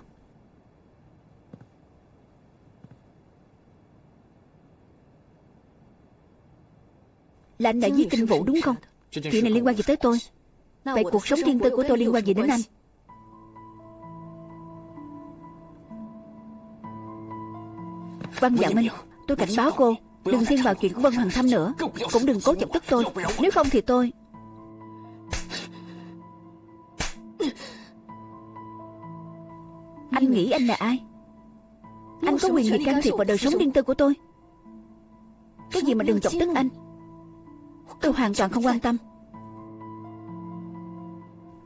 Là anh đã giết Kinh Vũ đúng không? Chuyện này liên quan gì tới tôi? Vậy cuộc sống riêng tư của tôi liên quan gì đến anh? Văn Dạ Minh, tôi cảnh báo cô, đừng xen vào chuyện của Vân Hoàng Thâm nữa. Cũng đừng cố chọc tức tôi. Nếu không thì tôi... Anh nghĩ anh là ai? Anh có quyền gì can thiệp vào đời sống riêng tư của tôi? Cái gì mà đừng chọc tức anh? Tôi hoàn toàn không quan tâm.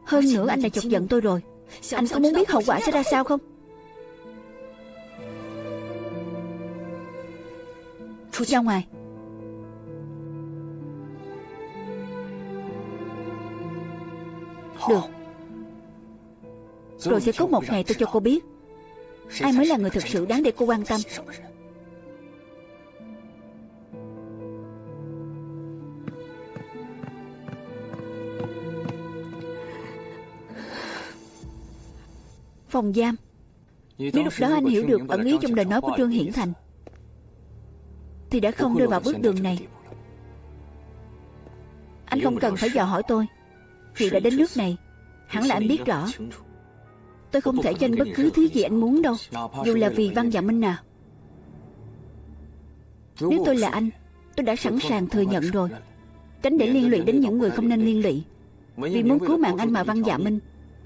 Hơn nữa anh đã chọc giận tôi rồi. Anh có muốn biết hậu quả sẽ ra sao không? Ra ngoài. Được. Rồi sẽ có một ngày tôi cho cô biết ai mới là người thực sự đáng để cô quan tâm. Phòng giam. Nếu lúc đó anh hiểu được ẩn ý trong lời nói của Trương Hiển Thành, thì đã không rơi vào bước đường này. Anh không cần phải dò hỏi tôi. Chuyện đã đến nước này, hẳn là anh biết rõ. Tôi không thể cho anh bất cứ thứ gì anh muốn đâu, dù là vì Văn Dạ Minh nào. Nếu tôi là anh, tôi đã sẵn sàng thừa nhận rồi, tránh để liên lụy đến những người không nên liên lụy. Vì muốn cứu mạng anh mà Văn Dạ Minh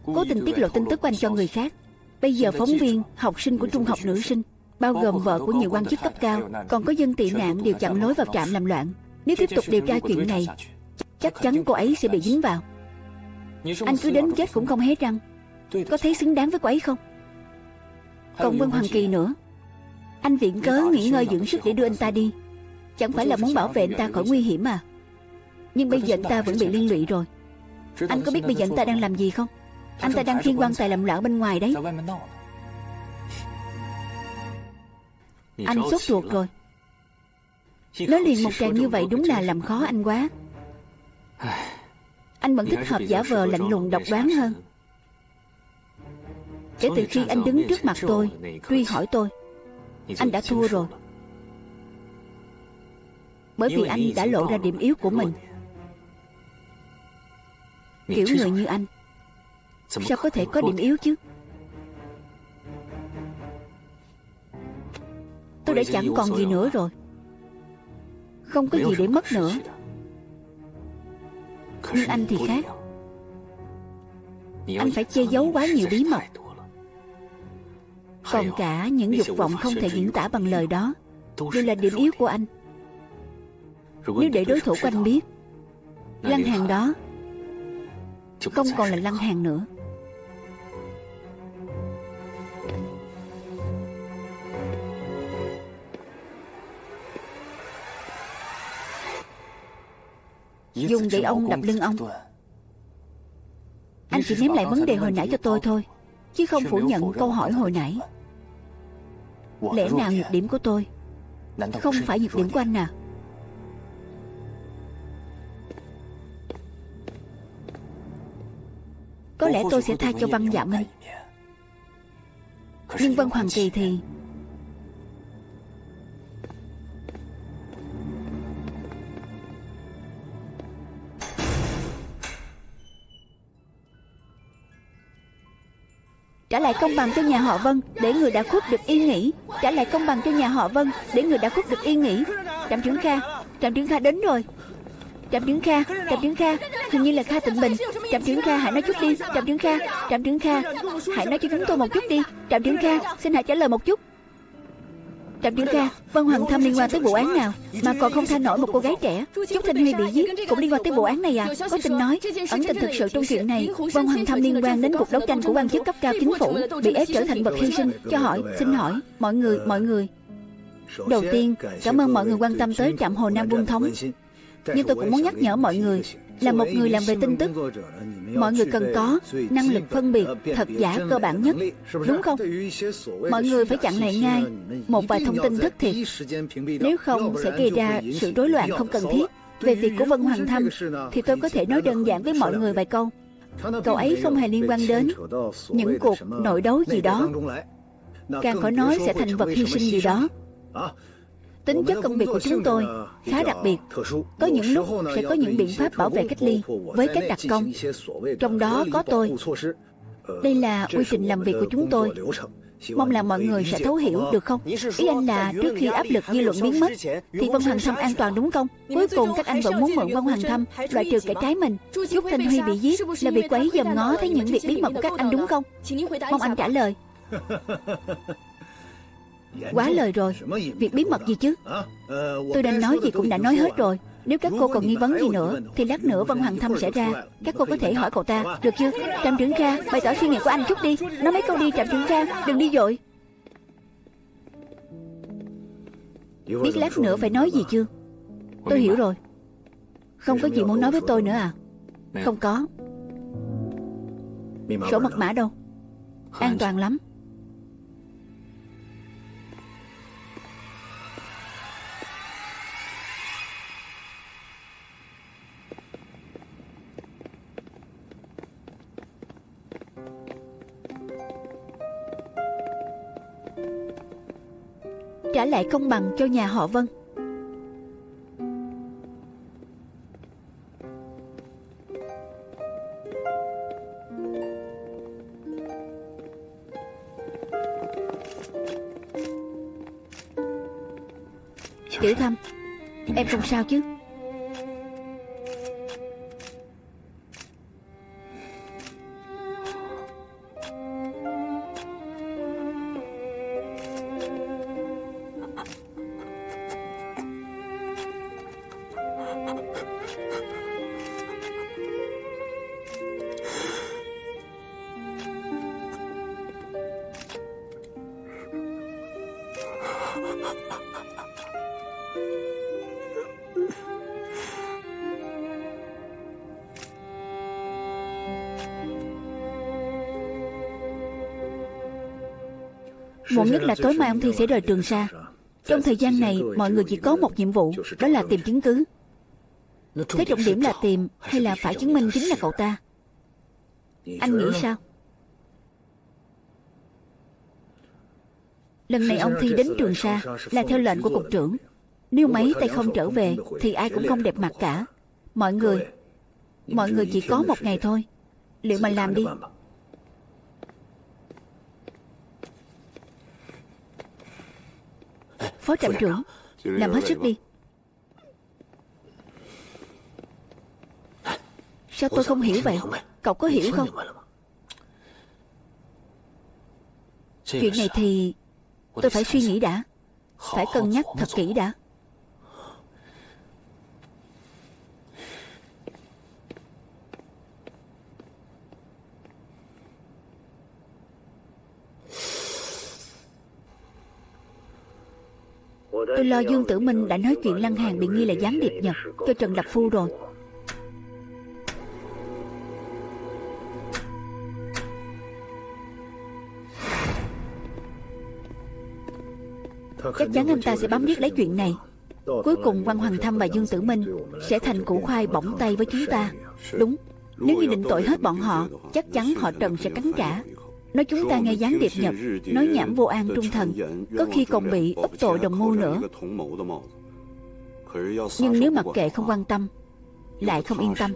cố tình tiết lộ tin tức của anh cho người khác. Bây giờ phóng viên, học sinh của trung học nữ sinh, bao gồm vợ của nhiều quan chức cấp cao, còn có dân tị nạn đều chặn lối vào trạm làm loạn. Nếu tiếp tục điều tra chuyện này, chắc chắn cô ấy sẽ bị dính vào. Anh cứ đến chết cũng không hé răng. Có thấy xứng đáng với cô ấy không? Còn Vân Hoàng Kỳ nữa, anh viện cớ nghỉ ngơi dưỡng sức để đưa anh ta đi, chẳng phải là muốn bảo vệ anh ta khỏi nguy hiểm à? Nhưng bây giờ anh ta vẫn bị liên lụy rồi. Anh có biết bây giờ anh ta đang làm gì không? Anh ta đang khiêng quan tài làm loạn bên ngoài đấy. Anh sốt ruột rồi. Nói liền một tràng như vậy đúng là làm khó anh quá. Anh vẫn thích hợp giả vờ lạnh lùng độc đoán hơn. Kể từ khi anh đứng trước mặt tôi, truy hỏi tôi, anh đã thua rồi. Bởi vì anh đã lộ ra điểm yếu của mình. Kiểu người như anh sao có thể có điểm yếu chứ? Tôi đã chẳng còn gì nữa rồi, không có gì để mất nữa. Nhưng anh thì khác. Anh phải che giấu quá nhiều bí mật. Còn cả những dục vọng không thể diễn tả bằng lời đó đều là điểm yếu của anh. Nếu để đối thủ của anh biết, Lăng Hàn đó không còn là Lăng Hàn nữa. dùng gậy ông đập lưng ông. Anh chỉ ném lại vấn đề hồi nãy cho tôi thôi, chứ không phủ nhận câu hỏi hồi nãy. Lẽ nào nhược điểm của tôi không phải nhược điểm của anh à? Có lẽ tôi sẽ tha cho Văn Dạ Minh, nhưng Vân Hoàng Kỳ thì... Trả lại công bằng cho nhà họ Vân để người đã khuất được yên nghỉ. Trả lại công bằng cho nhà họ Vân để người đã khuất được yên nghỉ. Trạm trưởng Kha, Trạm trưởng Kha đến rồi. Trạm trưởng Kha, Trạm trưởng Kha, hình như là Kha Tịnh Bình. Trạm trưởng Kha, hãy nói chút đi. Trạm trưởng Kha, Trạm trưởng Kha, hãy nói cho chúng tôi một chút đi. Trạm trưởng Kha, xin hãy trả lời một chút. Trạm trưởng Kha, Vân Hoàng Thâm liên quan tới vụ án nào mà còn không tha nổi một cô gái trẻ? Trúc Thanh Huy bị giết cũng liên quan tới vụ án này à? Có tin nói ẩn tình thực sự trong chuyện này Vân Hoàng Thâm liên quan đến cuộc đấu tranh của quan chức cấp cao chính phủ, bị ép trở thành vật hy sinh. Cho hỏi, xin hỏi mọi người. Đầu tiên, cảm ơn mọi người quan tâm tới trạm Hồ Nam Quân Thống. Nhưng tôi cũng muốn nhắc nhở mọi người, là một người làm về tin tức, mọi người cần có năng lực phân biệt thật giả cơ bản nhất, đúng không? Mọi người phải chặn lại ngay một vài thông tin thất thiệt, nếu không sẽ gây ra sự rối loạn không cần thiết. Về việc của Vân Hoàng Thâm thì tôi có thể nói đơn giản với mọi người vài câu. Cậu ấy không hề liên quan đến những cuộc nội đấu gì đó, càng khỏi nói sẽ thành vật hy sinh gì đó. Tính chất công việc của chúng tôi khá đặc biệt, có những lúc sẽ có những biện pháp bảo vệ cách ly với cách đặc công, trong đó có tôi. Đây là quy trình làm việc của chúng tôi, mong là mọi người sẽ thấu hiểu được không? Ý anh là trước khi áp lực dư luận biến mất thì Vân Hoàng Thâm an toàn đúng không? Cuối cùng các anh vẫn muốn mượn Vân Hoàng Thâm loại trừ kẻ trái mình. Trúc Thanh Huy bị giết là vì quấy dòm ngó thấy những việc bí mật của các anh đúng không? Mong anh trả lời. Quá lời rồi, việc bí mật gì chứ? Tôi đang nói gì cũng đã nói hết rồi. Nếu các cô còn nghi vấn gì nữa thì lát nữa Vân Hoàng Thâm sẽ ra, các cô có thể hỏi cậu ta, được chưa? Trạm trưởng Kha, bày tỏ suy nghĩ của anh chút đi. Nói mấy câu đi Trạm trưởng Kha, đừng đi vội. Biết lát nữa phải nói gì chưa? Tôi hiểu rồi. Không có gì muốn nói với tôi nữa à? Không có. Sổ mật mã đâu? An toàn lắm. Trả lại công bằng cho nhà họ Vân. Tiểu Thâm, em không sao chứ? Muộn nhất là tối mai ông Thi sẽ rời Trường Sa. Trong thời gian này mọi người chỉ có một nhiệm vụ, đó là tìm chứng cứ. Thế trọng điểm là tìm hay là phải chứng minh chính là cậu ta? Anh nghĩ sao? Lần này ông Thi đến Trường Sa là theo lệnh của cục trưởng. Nếu mấy tay không trở về thì ai cũng không đẹp mặt cả. Mọi người chỉ có một ngày thôi, liệu mà làm đi. Phó trạm trưởng, làm hết sức đi. Sao tôi không hiểu vậy? Cậu có hiểu không? Chuyện này thì tôi phải suy nghĩ đã, phải cân nhắc thật kỹ đã. Tôi lo Dương Tử Minh đã nói chuyện Lăng Hàn bị nghi là gián điệp Nhật cho Trần Lập Phu rồi. Chắc chắn anh ta sẽ bám riết lấy chuyện này. Cuối cùng Quan Hoàng Thâm và Dương Tử Minh sẽ thành củ khoai bỏng tay với chúng ta. Đúng, nếu như định tội hết bọn họ, chắc chắn họ Trần sẽ cắn trả. Nói chúng ta nghe gián điệp Nhật nói nhảm vô an trung thần, có khi còn bị úp tội đồng mưu nữa. Nhưng nếu mặc kệ không quan tâm, lại không yên tâm.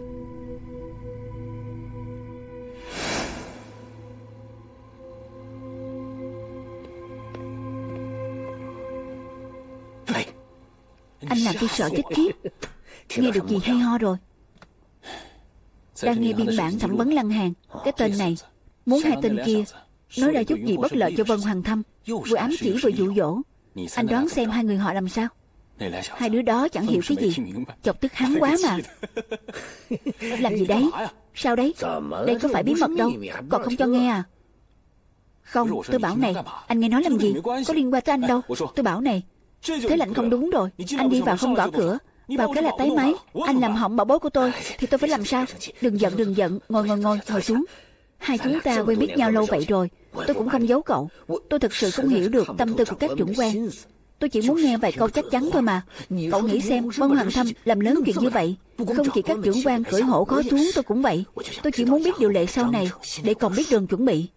Anh làm tôi sợ chết khiếp. Nghe được gì hay ho rồi? Đang nghe biên bản thẩm vấn Lăng Hàn. Cái tên này muốn hai tên kia nói ra chút gì bất lợi cho Vân Hoàng Thâm, vừa ám chỉ vừa dụ dỗ. Anh đoán xem hai người họ làm sao? Hai đứa đó chẳng hiểu cái gì, chọc tức hắn quá mà. Làm gì đấy? Sao đấy? Đây có phải bí mật đâu, còn không cho nghe à? Không, tôi bảo này, anh nghe nói làm gì? Có liên quan tới anh đâu. Tôi bảo này, thế lạnh không đúng rồi. Anh đi vào không gõ cửa, vào cái là táy máy. Anh làm hỏng bảo bối của tôi thì tôi phải làm sao? Đừng giận, ngồi xuống. Hai chúng ta quen biết nhau lâu vậy rồi, tôi cũng không giấu cậu. Tôi thực sự không hiểu được tâm tư của các trưởng quan. Tôi chỉ muốn nghe vài câu chắc chắn thôi mà. Cậu nghĩ xem, Vân Hoàng Thâm làm lớn chuyện như vậy, không chỉ các trưởng quan cưỡi hổ khó xuống, tôi cũng vậy. Tôi chỉ muốn biết điều lệ sau này để còn biết đường chuẩn bị.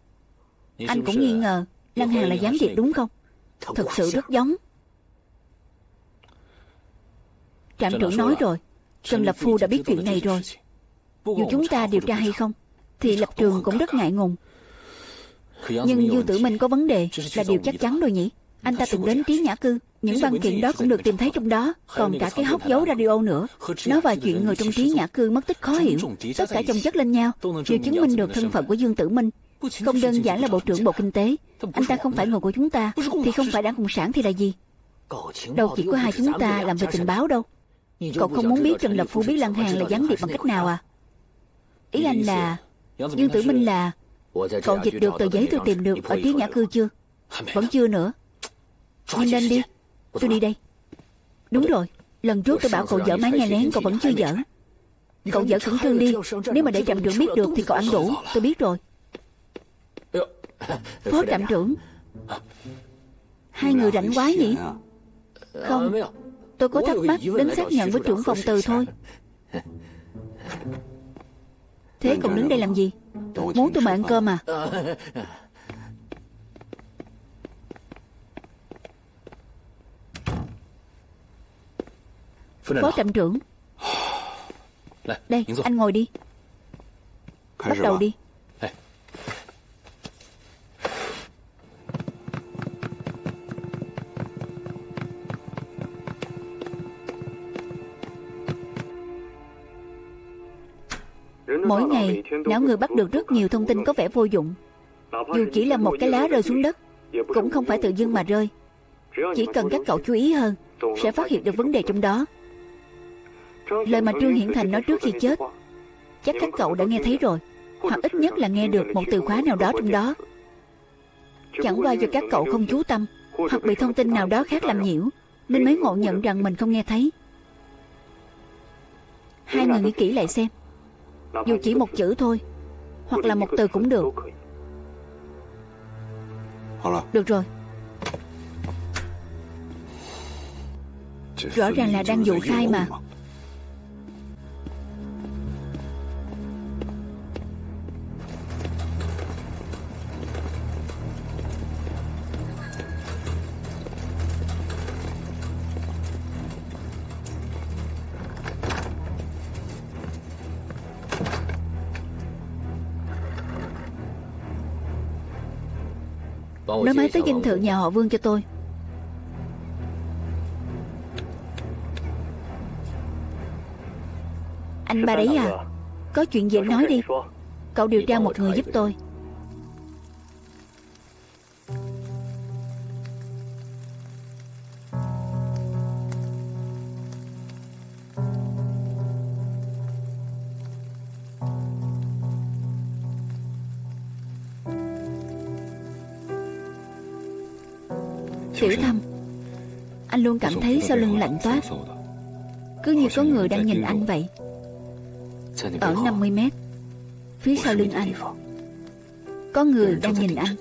Anh cũng nghi ngờ Lăng Hàn là gián điệp đúng không? Thực sự rất giống. Trạm trưởng nói rồi, Trần Lập Phu đã biết chuyện này rồi. Dù chúng ta điều tra hay không thì lập trường cũng rất ngại ngùng. Nhưng Dương Tử Minh có vấn đề là điều chắc chắn rồi nhỉ? Anh ta từng đến Trí Nhã Cư, những văn kiện đó cũng được tìm thấy trong đó. Còn cả cái hốc dấu radio nữa. Nói về chuyện người trong Trí Nhã Cư mất tích khó hiểu, tất cả chồng chất lên nhau, đều chứng minh được thân phận của Dương Tử Minh. Không đơn giản là Bộ trưởng Bộ Kinh tế. Anh ta không phải người của chúng ta, thì không phải Đảng Cộng sản thì là gì? Đâu chỉ có hai chúng ta làm về tình báo đâu. Cậu không muốn biết Trần Lập Phu biết Lăng Hàn là gián điệp bằng cách nào à? Ý anh là Dương Tử Minh là... Cậu dịch được tờ giấy tôi tìm được ở Trí Nhã Cư chưa? Vẫn chưa nữa. Nhanh lên đi, tôi đi đây. Đúng rồi, lần trước tôi bảo cậu dỡ máy nghe lén, cậu vẫn chưa dỡ. Cậu dỡ khẩn trương đi. Nếu mà để trạm trưởng biết được thì cậu ăn đủ. Tôi biết rồi. Phó trạm trưởng, hai người rảnh quá nhỉ? Không, tôi có thắc mắc đến xác nhận với trưởng phòng Từ thôi. Thế còn đứng đây làm gì? Muốn tôi mời ăn cơm à? Phó trạm trưởng, đây, anh ngồi đi. Bắt đầu đi. Mỗi ngày, não người bắt được rất nhiều thông tin có vẻ vô dụng. Dù chỉ là một cái lá rơi xuống đất, cũng không phải tự dưng mà rơi. Chỉ cần các cậu chú ý hơn, sẽ phát hiện được vấn đề trong đó. Lời mà Trương Hiển Thành nói trước khi chết, chắc các cậu đã nghe thấy rồi, hoặc ít nhất là nghe được một từ khóa nào đó trong đó. Chẳng qua do các cậu không chú tâm, hoặc bị thông tin nào đó khác làm nhiễu, nên mới ngộ nhận rằng mình không nghe thấy. Hai người nghĩ kỹ lại xem. Dù chỉ một chữ thôi, hoặc là một từ cũng được. Được rồi. Rõ ràng là đang dụ khai mà. Nói máy tới dinh thự nhà họ Vương cho tôi. Anh ba đấy à? Có chuyện gì anh nói đi. Cậu điều tra một người giúp tôi. Tiểu Thâm, anh luôn cảm thấy sau lưng lạnh toát, cứ như có người đang nhìn anh vậy. Ở 50 mét phía sau lưng anh, có người đang nhìn anh.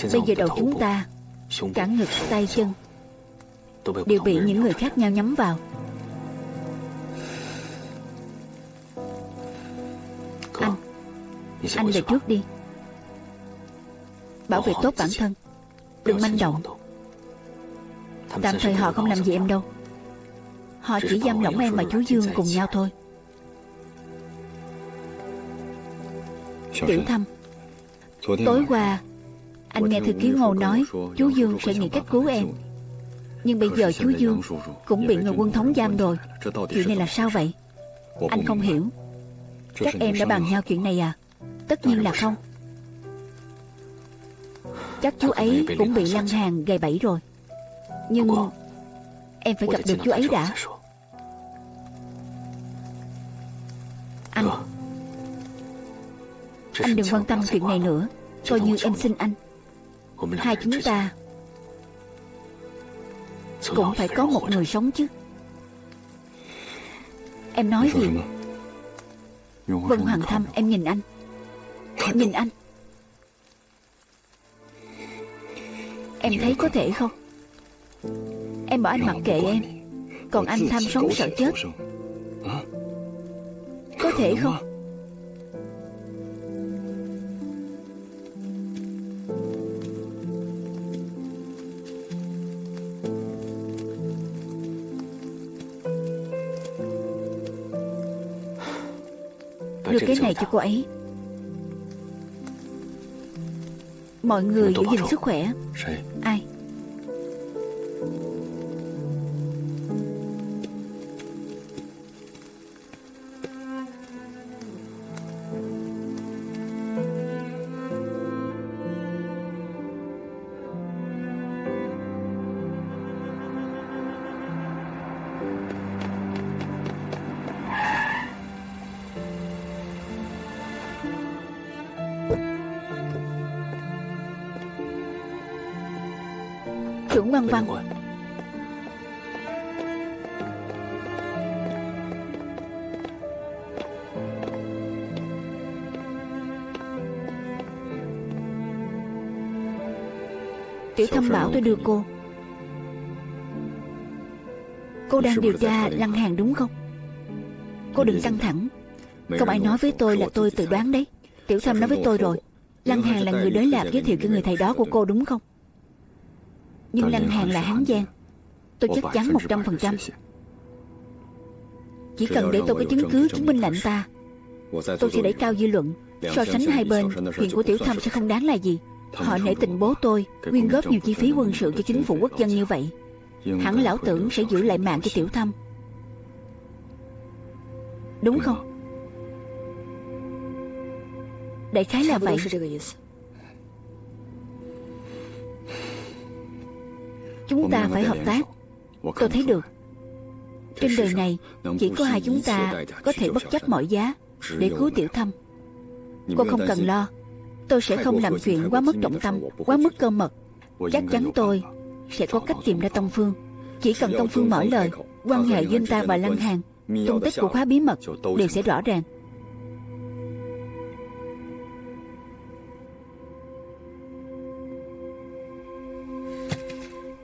Bây giờ đầu chúng ta, cả ngực, tay, chân đều bị những người khác nhau nhắm vào. Anh về trước đi. Bảo vệ tốt bản thân, đừng manh động. Tạm thời họ không làm gì em đâu. Họ chỉ giam lỏng em và chú Dương cùng nhau thôi. Tiểu Thâm, tối qua anh nghe thư ký Ngô nói chú Dương sẽ nghĩ cách cứu em. Nhưng bây giờ chú Dương cũng bị người quân thống giam rồi. Chuyện này là sao vậy? Anh không hiểu. Các em đã bàn nhau chuyện này à? Tất nhiên là không. Chắc chú ấy cũng bị Lăng Hàn gài bẫy rồi. Nhưng em phải gặp được chú ấy đã. Anh đừng quan tâm chuyện này nữa. Coi như em xin anh. Hai chúng ta cũng phải có một người sống chứ. Em nói gì? Vân Hoàng Thâm, em nhìn anh. Nhìn anh. Em thấy có thể không? Em bảo anh mặc kệ em, còn anh tham sống sợ chết. Có thể không? Đưa cái này cho cô ấy. Mọi người giữ gìn sức khỏe. Ai? Trưởng Văn Văn. Tiểu Thâm bảo tôi đưa cô. Cô đang điều tra Lăng Hàn đúng không? Cô đừng căng thẳng. Không ai nói với tôi là tôi tự đoán đấy. Tiểu Thâm nói với tôi rồi. Lăng Hàn là người đối lạc giới thiệu cho người thầy đó của cô đúng không? Nhưng Lăng Hàn là Hán Giang. Tôi chắc chắn 100%. Chỉ cần để tôi có chứng cứ chứng minh là anh ta, tôi sẽ đẩy cao dư luận. So sánh hai bên, chuyện của Tiểu Thâm sẽ không đáng là gì. Họ nể tình bố tôi quyên góp nhiều chi phí quân sự cho chính phủ quốc dân như vậy. Hẳn lão tưởng sẽ giữ lại mạng cho Tiểu Thâm, đúng không? Đại khái là vậy. Chúng ta phải hợp tác. Tôi thấy được. Trên đời này chỉ có hai chúng ta có thể bất chấp mọi giá để cứu Tiểu Thâm. Cô không cần lo. Tôi sẽ không làm chuyện quá mất trọng tâm, quá mất cơ mật. Chắc chắn tôi sẽ có cách tìm ra Tông Phương. Chỉ cần Tông Phương mở lời, quan hệ giữa anh ta và Lăng Hàn, tung tích của khóa bí mật đều sẽ rõ ràng.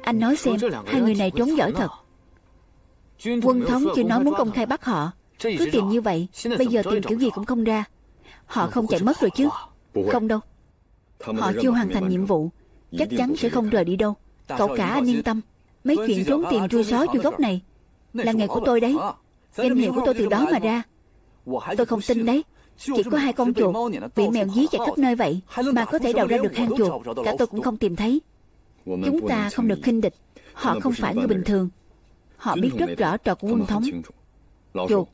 Anh nói xem, hai người này trốn giỏi thật. Quân thống chưa nói muốn công khai bắt họ. Cứ tìm như vậy, bây giờ tìm kiểu gì cũng không ra. Họ không chạy mất rồi chứ? Không đâu. Họ chưa hoàn thành nhiệm vụ, chắc chắn sẽ không rời đi đâu. Cậu cả anh yên tâm. Mấy chuyện trốn tìm chui sói chui gốc này là nghề của tôi đấy. Danh hiệu của tôi từ đó mà ra. Tôi không tin đấy. Chỉ có hai con chuột bị mèo dí chạy khắp nơi vậy mà có thể đào ra được hang chuột. Cả tôi cũng không tìm thấy. Chúng ta không được khinh địch. Họ không phải người bình thường. Họ biết rất rõ trò của quân thống. Chuột,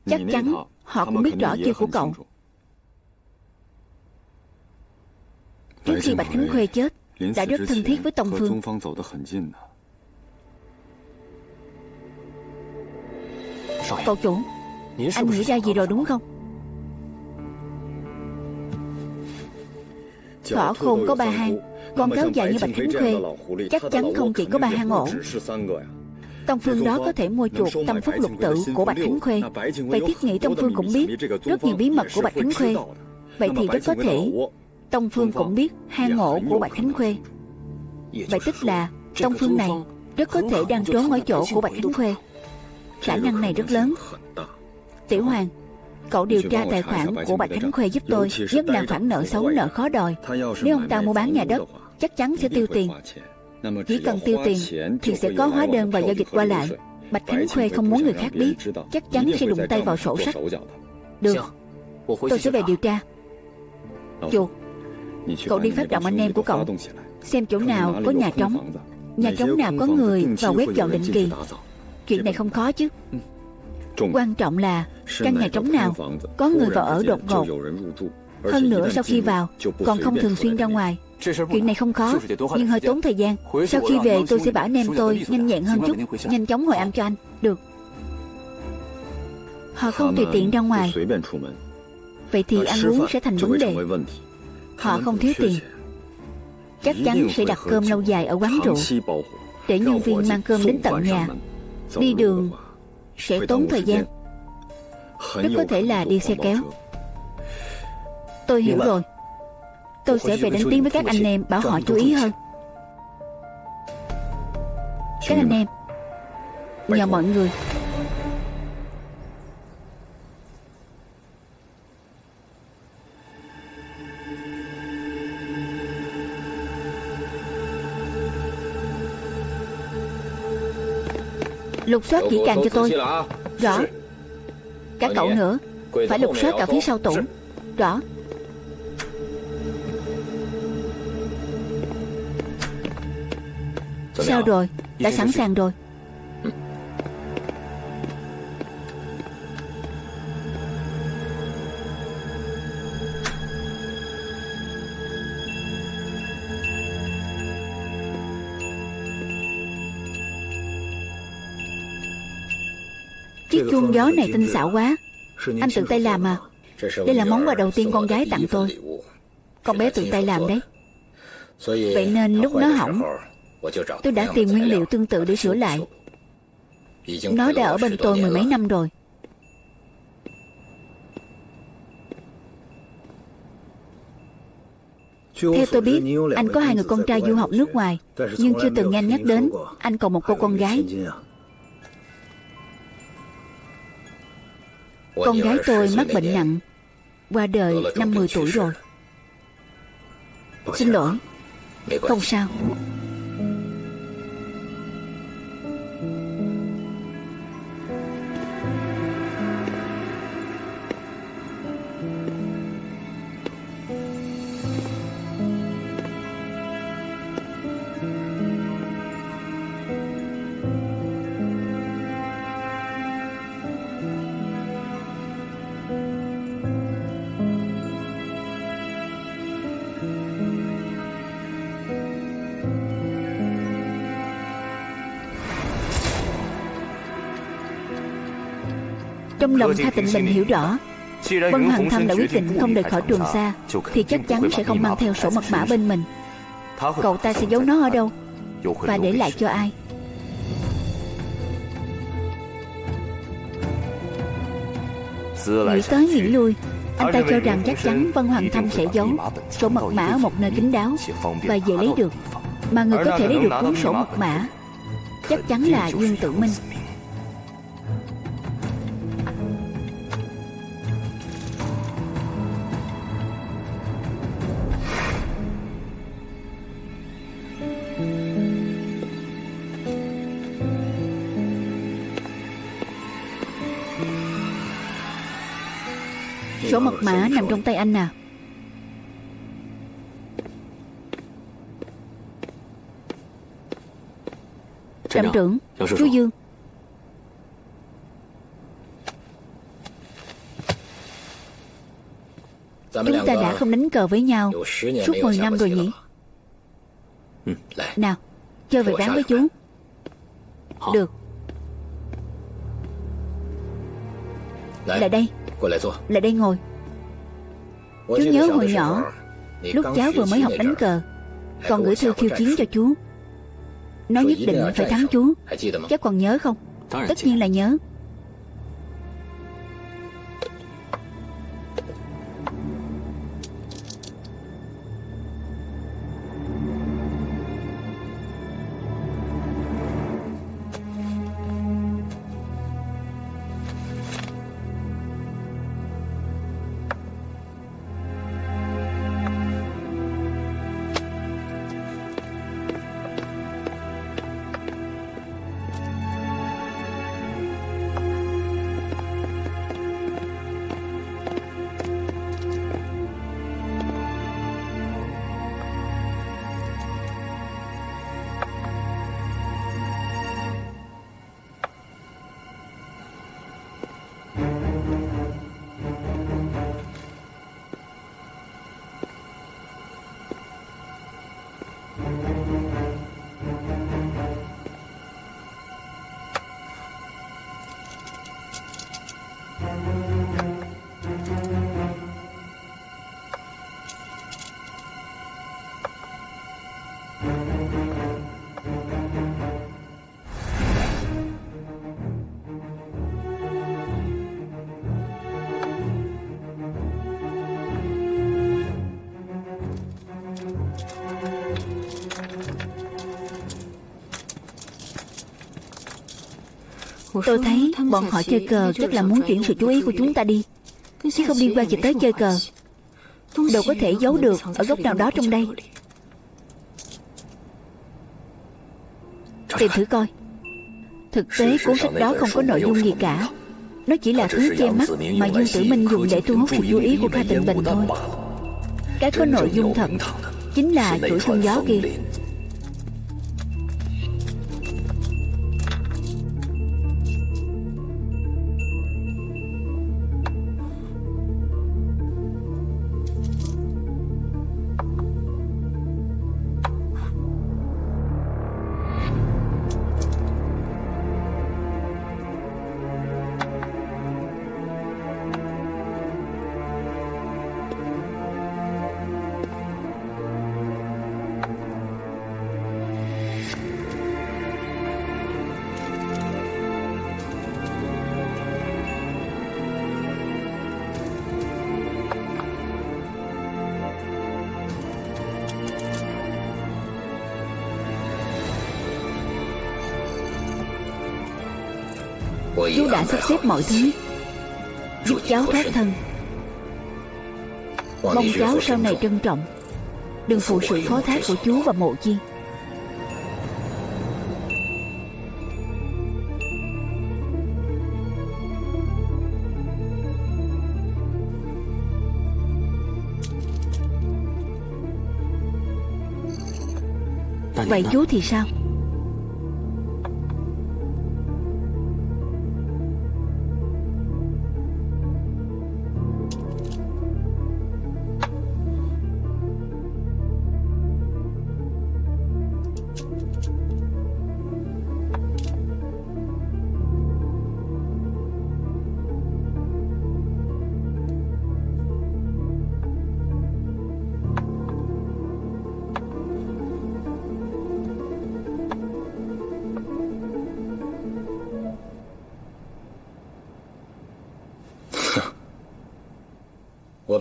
chắc chắn họ cũng biết rõ chiêu của cậu. Trước khi Bạch Khánh Khuê chết, đã rất thân thiết với Tông Phương. Cậu chủ, anh nghĩ ra gì rồi đúng không? Thỏ khôn có 3 hang, con cáo dài như Bạch Khánh Khuê chắc chắn không chỉ có 3 hang ổ. Tông Phương đó có thể mua chuộc tâm phúc lục tự của Bạch Khánh Khuê. Vậy thiết nghĩ Tông Phương cũng biết rất nhiều bí mật của Bạch Khánh Khuê. Vậy thì rất có thể Tông Phương cũng biết hang ổ của Bạch Khánh Khuê. Vậy tức là Tông Phương này rất có thể đang trốn ở chỗ của Bạch Khánh Khuê. Khả năng này rất lớn. Tiểu Hoàng, cậu điều tra tài khoản của Bạch Khánh Khuê giúp tôi, nhất là khoản nợ xấu nợ khó đòi. Nếu ông ta mua bán nhà đất, chắc chắn sẽ tiêu tiền. Chỉ cần tiêu tiền thì sẽ có hóa đơn và giao dịch qua lại. Bạch Khánh Khuê không muốn người khác biết, chắc chắn sẽ đụng tay vào sổ sách. Được, tôi sẽ về điều tra. Chuột, cậu đi phát động anh em của cậu, xem chỗ nào có nhà trống, nhà trống nào có người vào quét dọn định kỳ. Chuyện này không khó chứ. Quan trọng là căn nhà trống nào có người vào ở đột ngột. Hơn nữa sau khi vào còn không thường xuyên ra ngoài. Chuyện này không khó, nhưng hơi tốn thời gian. Sau khi về tôi sẽ bảo anh em tôi nhanh nhẹn hơn chút, nhanh chóng hồi âm cho anh. Được. Họ không tùy tiện ra ngoài, vậy thì ăn uống sẽ thành vấn đề. Họ không thiếu tiền, chắc chắn sẽ đặt cơm lâu dài ở quán rượu, để nhân viên mang cơm đến tận nhà. Đi đường sẽ tốn thời gian, rất có thể là đi xe kéo. Tôi hiểu rồi. Tôi sẽ về đánh tiếng với các anh em, bảo họ chú ý hơn. Các anh em, nhờ mọi người. Lục soát kỹ càng cho tôi. Rõ. Cả cậu nữa, phải lục soát cả phía sau tủ. Rõ. Sao rồi? Đã sẵn sàng rồi. Chiếc chuông gió này tinh xảo quá. Anh tự tay làm à? Đây là món quà đầu tiên con gái tặng tôi. Con bé tự tay làm đấy. Vậy nên lúc nó hỏng, tôi đã tìm nguyên liệu tương tự để sửa lại. Nó đã ở bên tôi mười mấy năm rồi. Theo tôi biết, anh có 2 người con trai du học nước ngoài, nhưng chưa từng nghe anh nhắc đến anh còn một cô con gái. Con gái tôi mắc bệnh nặng, qua đời năm 10 tuổi rồi. Xin lỗi. Không sao. Trong lòng Tha Tịnh Bình hiểu rõ, Vân Hoàng Thâm đã quyết định không rời khỏi Trường Sa, thì chắc chắn sẽ không mang theo sổ mật mã bên mình. Cậu ta sẽ giấu nó ở đâu, và để lại cho ai? Nghĩ tới nghĩ lui, anh ta cho rằng chắc chắn Vân Hoàng Thâm sẽ giấu sổ mật mã ở một nơi kín đáo và dễ lấy được. Mà người có thể lấy được cuốn sổ mật mã chắc chắn là Dương Tử Minh. Sổ mật mã nằm trong tay anh à? Trạm trưởng, chú Dương. Chúng ta đã không đánh cờ với nhau suốt 10 năm rồi nhỉ? Nào, chơi về ván với chú. Được. Lại đây. Lại đây ngồi. Chú nhớ hồi nhỏ, lúc cháu vừa mới học đánh cờ, còn gửi thư khiêu chiến cho chú, nói nhất định phải thắng chú. Cháu còn nhớ không? Tất nhiên là nhớ. Tôi thấy bọn họ chơi cờ chắc là muốn chuyển sự chú ý của chúng ta đi, chứ không liên quan gì tới chơi cờ. Đâu có thể giấu được ở góc nào đó trong đây. Tìm thử coi. Thực tế cuốn sách đó không có nội dung gì cả. Nó chỉ là thứ che mắt mà Dương Tử Minh dùng để thu hút sự chú ý của Kha Tịnh Bình thôi. Cái có nội dung thật chính là chuỗi sương gió kia. Chú đã sắp xếp mọi thứ, giúp cháu thoát thân. Mong cháu sau này trân trọng, đừng phụ sự phó thác của chú và Mộ Chi. Vậy chú thì sao?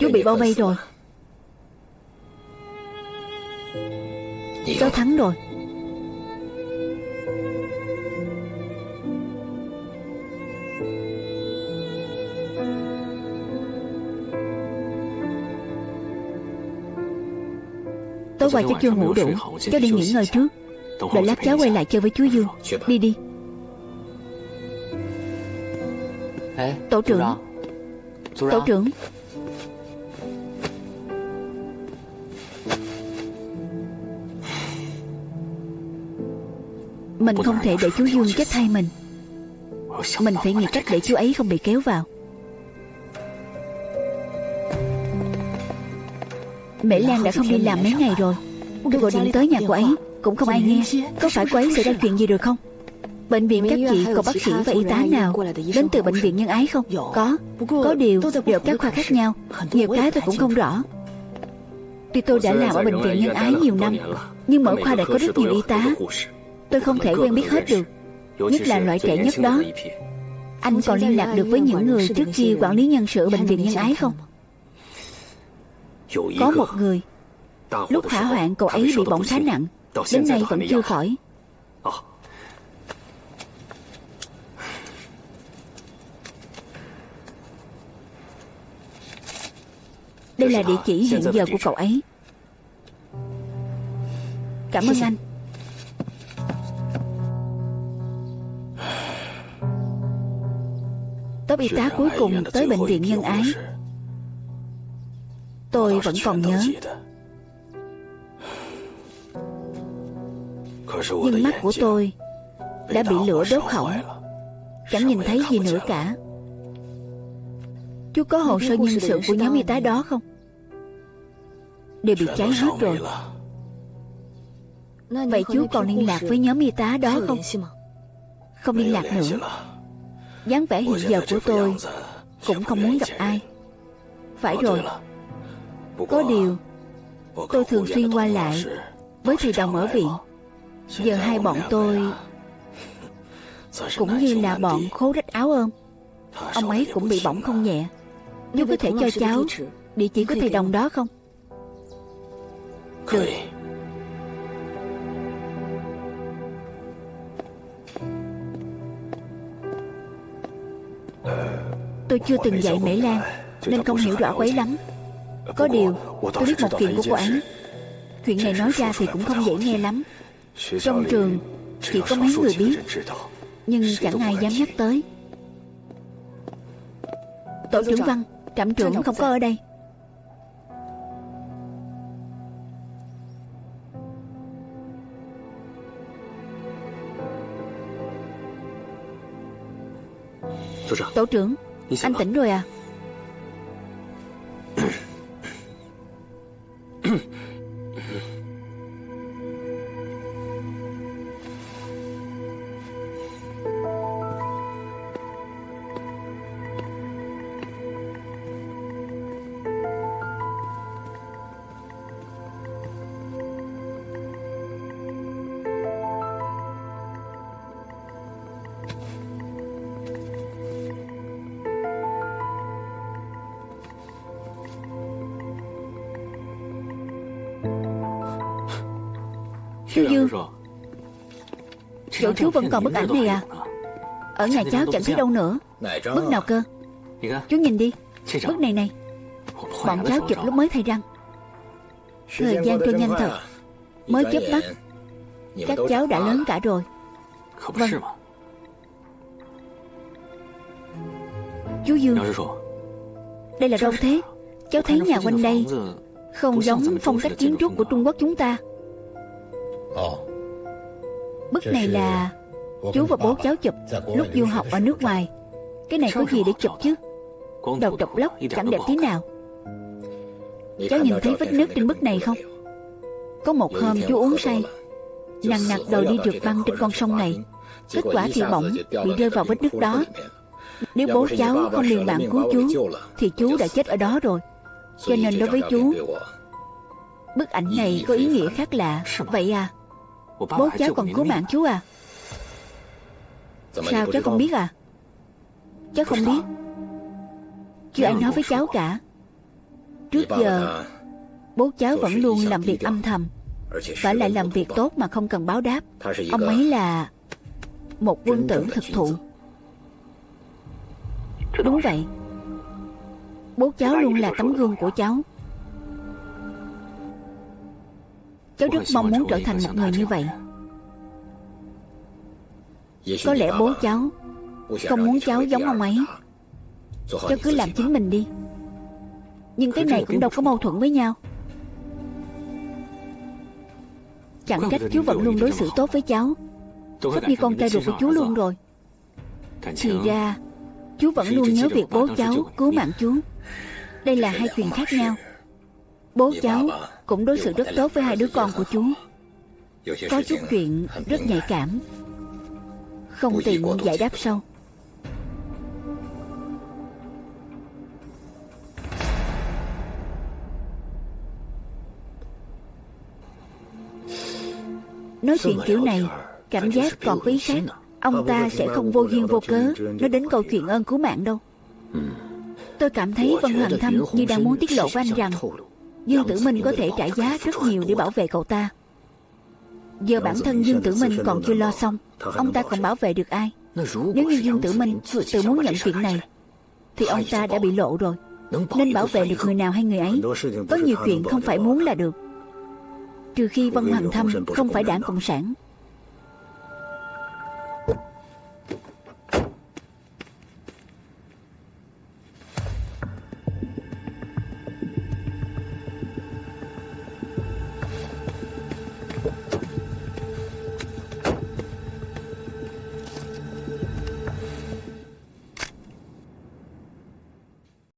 Chú bị bao vây rồi. Cháu thắng rồi. Tối qua cháu chưa ngủ đủ, cháu đi nghỉ ngơi trước. Đợi lát cháu quay lại chơi với chú Dương. Đi đi. Tổ trưởng. Tổ trưởng. Mình không thể để chú Dương chết thay mình. Mình phải nghĩ cách để chú ấy không bị kéo vào. Mễ Lan đã không đi làm mấy ngày rồi. Tôi gọi điện tới nhà cô ấy cũng không ai nghe. Có phải cô ấy xảy ra chuyện gì rồi không? Bệnh viện các chị còn bác sĩ và y tá nào đến từ bệnh viện Nhân Ái không? Có điều đều các khoa khác nhau. Nhiều cái tôi cũng không rõ. Tuy tôi đã làm ở bệnh viện Nhân Ái nhiều năm, nhưng mỗi khoa đã có rất nhiều y tá. Tôi không thể quen biết hết được, nhất là loại trẻ nhất đó. Anh còn liên lạc được với những người trước kia quản lý nhân sự bệnh viện Nhân Ái không? Có một người, lúc hỏa hoạn cậu ấy bị bỏng khá nặng, đến nay vẫn chưa khỏi. Đây là địa chỉ hiện giờ của cậu ấy. Cảm ơn anh. Tốp y tá cuối cùng tới bệnh viện Nhân Ái. Tôi vẫn còn nhớ. Nhưng mắt của tôi đã bị lửa đốt hỏng, chẳng nhìn thấy gì nữa cả. Chú có hồ sơ nhân sự của nhóm y tá đó không? Đều bị cháy hết rồi. Vậy chú còn liên lạc với nhóm y tá đó không? Không liên lạc nữa. Dáng vẻ hiện giờ của tôi cũng không muốn gặp ai. Phải rồi. Có điều tôi thường xuyên qua lại với thầy đồng ở viện. Giờ hai bọn tôi cũng như là bọn khố rách áo ôm. Ông ấy cũng bị bỏng không nhẹ. Chú có thể cho cháu địa chỉ của thầy đồng đó không? Được. Tôi chưa từng dạy Mễ Lan nên không hiểu rõ cô ấy lắm. Có điều tôi biết một chuyện của cô ấy. Chuyện này nói ra thì cũng không dễ nghe lắm. Trong trường chỉ có mấy người biết, nhưng chẳng ai dám nhắc tới. Tổ trưởng Văn, trạm trưởng không có ở đây. Tổ trưởng, anh tỉnh rồi à? Chú Dương, chỗ chú vẫn còn bức ảnh này à? Ở nhà cháu chẳng thấy đâu nữa. Bức nào cơ? Chú nhìn đi, bức này này. Bọn cháu chụp lúc mới thay răng. Thời gian trôi nhanh thật. Mới chớp mắt các cháu đã lớn cả rồi. Vâng. Chú Dương, đây là đâu thế? Cháu thấy nhà quanh đây không giống phong cách kiến trúc của Trung Quốc chúng ta. Bức này là chú và bố cháu chụp lúc du học ở nước ngoài. Cái này có gì để chụp chứ? Đầu trọc lóc chẳng đẹp tí nào. Cháu nhìn thấy vết nứt trên bức này không? Có một hôm chú uống say, nằng nặc đòi đi trượt băng trên con sông này. Kết quả thì bỗng bị rơi vào vết nứt đó. Nếu bố cháu không liều mạng cứu chú thì chú đã chết ở đó rồi. Cho nên đối với chú, bức ảnh này có ý nghĩa khác lạ. Vậy à? Bố cháu còn cứu mạng chú à? Sao cháu không biết à? Cháu không biết. Chưa ai nói với cháu cả. Trước giờ bố cháu vẫn luôn làm việc âm thầm, và lại làm việc tốt mà không cần báo đáp. Ông ấy là một quân tử thực thụ. Đúng vậy. Bố cháu luôn là tấm gương của cháu. Cháu rất mong muốn trở thành một người như vậy. Có lẽ bố cháu không muốn cháu giống ông ấy. Cháu cứ làm chính mình đi. Nhưng cái này cũng đâu có mâu thuẫn với nhau. Chẳng trách chú vẫn luôn đối xử tốt với cháu, sắp như con trai ruột của chú luôn rồi. Thì ra chú vẫn luôn nhớ việc bố cháu cứu mạng chú. Đây là hai chuyện khác nhau. Bố cháu cũng đối xử rất tốt với hai đứa con của chú. Có chút chuyện rất nhạy cảm, không tiện giải đáp sâu. Nói chuyện kiểu này cảm giác còn có ý khác. Ông ta sẽ không vô duyên vô cớ nói đến câu chuyện ơn cứu mạng đâu. Tôi cảm thấy Vân Hoàng Thâm như đang muốn tiết lộ với anh rằng Dương Tử Minh có thể trả giá rất nhiều để bảo vệ cậu ta. Giờ bản thân Dương Tử Minh còn chưa lo xong, ông ta còn bảo vệ được ai? Nếu như Dương Tử Minh tự muốn nhận chuyện này thì ông ta đã bị lộ rồi. Nên bảo vệ được người nào hay người ấy. Có nhiều chuyện không phải muốn là được. Trừ khi Vân Hoàng Thâm không phải đảng Cộng sản.